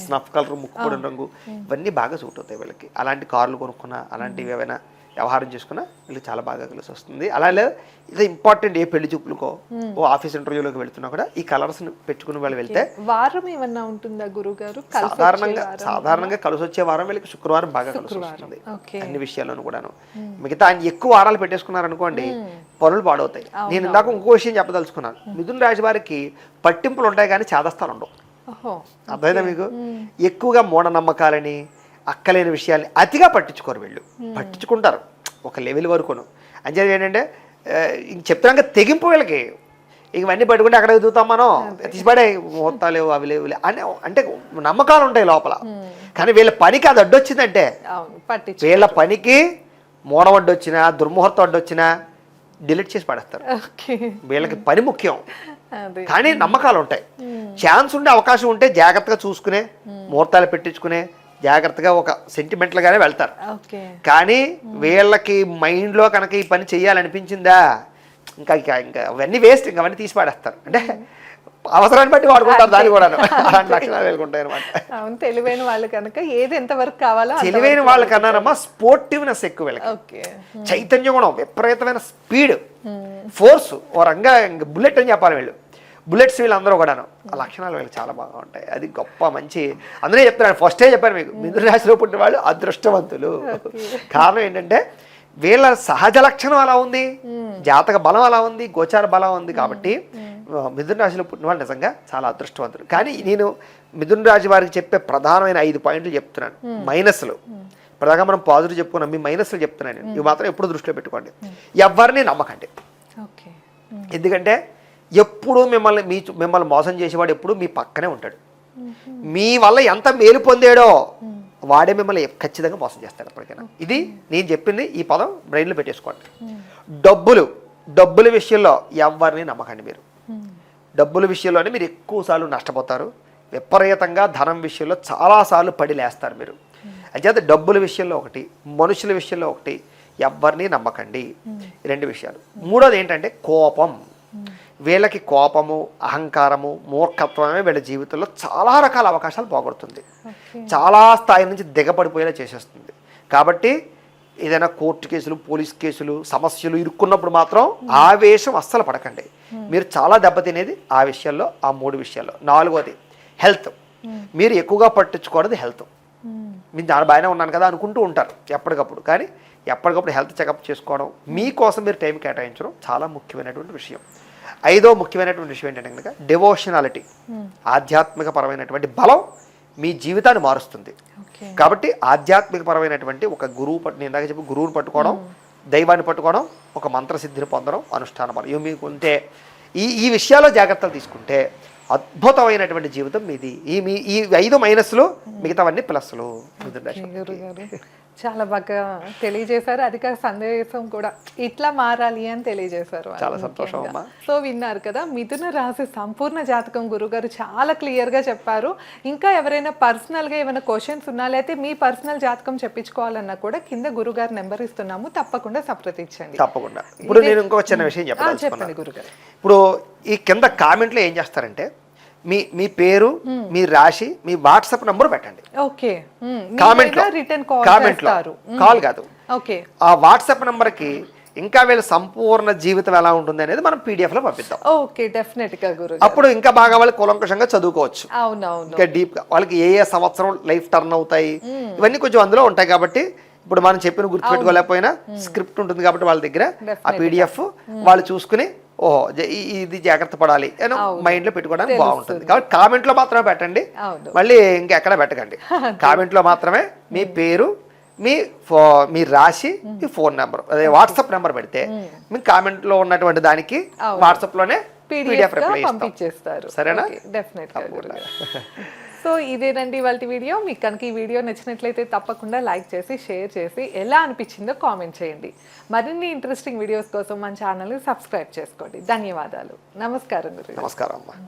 స్నఫ్ కలర్, ముక్కుపొడిన రంగు, ఇవన్నీ బాగా సూట్ అవుతాయి వీళ్ళకి. అలాంటి కార్లు కొనుక్కున్నా, అలాంటివి ఏవైనా వ్యవహారం చేసుకున్నా వీళ్ళకి చాలా బాగా కలిసి వస్తుంది. అలాగే ఇది ఇంపార్టెంట్, ఏ పెళ్లి చూపులకో ఓ ఆఫీస్ ఇంటర్వ్యూలోకి వెళ్తున్నా కూడా ఈ కలర్స్ పెట్టుకుని వాళ్ళు వెళ్తే వారం ఏమన్నా ఉంటుందా గురుగారు? సాధారణంగా కలిసి వచ్చే వారం వీళ్ళకి శుక్రవారం బాగా కలిసి వస్తుంది అన్ని విషయాల్లోనూ కూడాను. మిగతా ఆయన ఎక్కువ వారాలు పెట్టేసుకున్నారనుకోండి పనులు పాడవుతాయి. నేను ఇందాక ఇంకో విషయం చెప్పదలుచుకున్నాను. మిథున రాశి వారికి పట్టింపులు ఉంటాయి కానీ చేదస్తాలు ఉండవు. అర్థమైందా మీకు? ఎక్కువగా మూఢనమ్మకాలని, అక్కలేని విషయాల్ని అతిగా పట్టించుకోరు వీళ్ళు. పట్టించుకుంటారు ఒక లెవెల్ వరకును. అంచేది ఏంటంటే ఇంక చెప్తాక తెగింపు వీళ్ళకి. ఇవన్నీ పట్టుకుంటే అక్కడ ఎదుగుతాం మనం, తీసిపడే ముహూర్తాలు లేవు, అవి లేవు అని అంటే నమ్మకాలు ఉంటాయి లోపల. కానీ వీళ్ళ పనికి అది అడ్డొచ్చిందంటే, వీళ్ళ పనికి మూఢం అడ్డొచ్చినా, దుర్ముహూర్తం అడ్డొచ్చినా డిలీట్ చేసి పడేస్తారు. వీళ్ళకి పని ముఖ్యం కానీ నమ్మకాలు ఉంటాయి. ఛాన్స్ ఉండే అవకాశం ఉంటే జాగ్రత్తగా చూసుకునే, ముహూర్తాలు పెట్టించుకునే, జాగ్రత్తగా ఒక సెంటిమెంట్లుగానే వెళ్తారు. కానీ వీళ్ళకి మైండ్లో కనుక ఈ పని చెయ్యాలనిపించిందా ఇంకా ఇంకా అవన్నీ వేస్ట్, ఇంకా అవన్నీ తీసి పాడేస్తారు. అంటే అవసరాన్ని బట్టి వాడుకుంటారు దాన్ని కూడా. అలాంటి లక్షణాలు వెళ్ళుకుంటాయి అనమాట. తెలివైన వాళ్ళు కనుక ఏది ఎంతవరకు కావాలో, తెలివైన వాళ్ళకన్నారమ్మా స్పోర్టివ్నెస్ ఎక్కువ వీళ్ళకి, చైతన్య గుణం, విపరీతమైన స్పీడ్, ఫోర్స్, ఓ రంగా బుల్లెట్ అని చెప్పాలి వీళ్ళు. బుల్లెట్స్ వీళ్ళందరూ కూడాను. ఆ లక్షణాలు వీళ్ళకి చాలా బాగా ఉంటాయి. అది గొప్ప మంచి. అందుకే చెప్తున్నాను, ఫస్టే చెప్పాను మీకు, మిథున రాశిలో పుట్టిన వాళ్ళు అదృష్టవంతులు. కారణం ఏంటంటే వీళ్ళ సహజ లక్షణం అలా ఉంది, జాతక బలం అలా ఉంది, గోచార బలం ఉంది. కాబట్టి మిథున రాశిలో పుట్టిన వాళ్ళు నిజంగా చాలా అదృష్టవంతులు. కానీ నేను మిథున రాశి వారికి చెప్పే ప్రధానమైన 5 పాయింట్లు చెప్తున్నాను. మైనస్లు ప్రధానంగా మనం పాజిటివ్ చెప్పుకున్నాం, మీ మైనస్లు చెప్తున్నాను నేను. ఇవి మాత్రం ఎప్పుడు దృష్టిలో పెట్టుకోండి. ఎవరిని నమ్మకండి. ఎందుకంటే ఎప్పుడు మిమ్మల్ని మోసం చేసేవాడు ఎప్పుడు మీ పక్కనే ఉంటాడు. మీ వల్ల ఎంత మేలు పొందాడో వాడే మిమ్మల్ని ఖచ్చితంగా మోసం చేస్తాడు ఎప్పటికైనా. ఇది నేను చెప్పింది, ఈ పదం బ్రెయిన్లో పెట్టేసుకోండి. డబ్బుల విషయంలో ఎవరిని నమ్మకండి. మీరు డబ్బుల విషయంలోనే మీరు ఎక్కువసార్లు నష్టపోతారు. విపరీతంగా ధనం విషయంలో చాలాసార్లు పడి లేస్తారు మీరు. అంచేత డబ్బుల విషయంలో ఒకటి, మనుషుల విషయంలో ఒకటి, ఎవరిని నమ్మకండి. 2 విషయాలు. మూడోది ఏంటంటే కోపం. వీళ్ళకి కోపము, అహంకారము, మూర్ఖత్వమే వీళ్ళ జీవితంలో చాలా రకాల అవకాశాలు పోగొడుతుంది. చాలా స్థాయి నుంచి దిగపడిపోయేలా చేసేస్తుంది. కాబట్టి ఏదైనా కోర్టు కేసులు, పోలీస్ కేసులు, సమస్యలు ఇరుక్కున్నప్పుడు మాత్రం ఆవేశం అస్సలు పడకండి. మీరు చాలా దెబ్బతినేది ఆ విషయాల్లో, ఆ 3 విషయాల్లో. 4వది హెల్త్. మీరు ఎక్కువగా పట్టించుకోవడం హెల్త్. మీరు దాని బాగానే ఉన్నాను కదా అనుకుంటూ ఉంటారు ఎప్పటికప్పుడు. కానీ ఎప్పటికప్పుడు హెల్త్ చెకప్ చేసుకోవడం, మీకోసం మీరు టైం కేటాయించడం చాలా ముఖ్యమైనటువంటి విషయం. 5వ ముఖ్యమైనటువంటి విషయం ఏంటంటే కనుక డివోషనాలిటీ. ఆధ్యాత్మిక పరమైనటువంటి బలం మీ జీవితాన్ని మారుస్తుంది. కాబట్టి ఆధ్యాత్మిక పరమైనటువంటి ఒక గురువు నేను ఇందాక చెప్పి గురువుని పట్టుకోవడం, దైవాన్ని పట్టుకోవడం, ఒక మంత్రసిద్ధిని పొందడం, అనుష్ఠాన బలం, ఇవి మీకు ఉంటే ఈ విషయాల్లో జాగ్రత్తలు తీసుకుంటే అద్భుతమైనటువంటి జీవితం మీది. ఈ 5 మైనస్లు, మిగతావన్నీ ప్లస్లు. చాలా బాగా తెలియజేశారు. అధిక సందేశం కూడా ఇట్లా మారాలి అని తెలియజేశారు. చాలా సంతోషం అమ్మా. సో విన్నారు కదా, మిథున రాశి సంపూర్ణ జాతకం గురుగారు చాలా క్లియర్గా చెప్పారు. ఇంకా ఎవరైనా పర్సనల్గా ఏమైనా క్వశ్చన్స్ ఉన్నా, లేకపోతే మీ పర్సనల్ జాతకం చెప్పించుకోవాలన్నా కూడా కింద గురుగారు నెంబర్ ఇస్తున్నాము, తప్పకుండా సంప్రదించండి. తప్పకుండా. ఇప్పుడు నేను ఇంకొక చిన్న విషయం చెప్పండి గురుగారు. ఇప్పుడు ఈ కింద కామెంట్లో ఏం చేస్తారంటే మీ పేరు, మీ రాశి, మీ వాట్సాప్ నంబర్ పెట్టండి. ఓకే. కామెంట్లో కాల్ కాదు, ఆ వాట్సాప్ నంబర్ కి ఇంకా వీళ్ళ సంపూర్ణ జీవితం ఎలా ఉంటుంది అనేది మనం PDF లో పంపిద్దాం. ఓకే, డెఫినెట్ గా గురు. అప్పుడు ఇంకా బాగా వాళ్ళు కూలంకషంగా చదువుకోవచ్చు. అవునవును. ఇంకా డీప్ గా వాళ్ళకి ఏ సంవత్సరం లైఫ్ టర్న్ అవుతాయి ఇవన్నీ కొంచెం అందులో ఉంటాయి. కాబట్టి ఇప్పుడు మనం చెప్పిన గుర్తుపెట్టుకోలేకపోయినా స్క్రిప్ట్ ఉంటుంది కాబట్టి వాళ్ళ దగ్గర ఆ PDF వాళ్ళు చూసుకుని ఓహో ఇది జాగ్రత్త పడాలి అని మైండ్ లో పెట్టుకోవడానికి బాగుంటుంది. కాబట్టి కామెంట్ లో మాత్రమే పెట్టండి, మళ్ళీ ఇంకెక్కడ పెట్టకండి. కామెంట్ లో మాత్రమే మీ పేరు, మీ రాశి, మీ ఫోన్ నెంబర్, అదే వాట్సాప్ నెంబర్ పెడితే మీ కామెంట్ లో ఉన్నటువంటి దానికి వాట్సాప్ లోనే PDF రిప్లై పంపించేస్తారు. సరేనా? డెఫినెట్ గా. సో ఇదేనండి ఇవాళ వీడియో. మీకు కనుక ఈ వీడియో నచ్చినట్లయితే తప్పకుండా లైక్ చేసి, షేర్ చేసి, ఎలా అనిపించిందో కామెంట్ చేయండి. మరిన్ని ఇంట్రెస్టింగ్ వీడియోస్ కోసం మన ఛానల్ని సబ్స్క్రైబ్ చేసుకోండి. ధన్యవాదాలు. నమస్కారం గురు. నమస్కారం అమ్మా.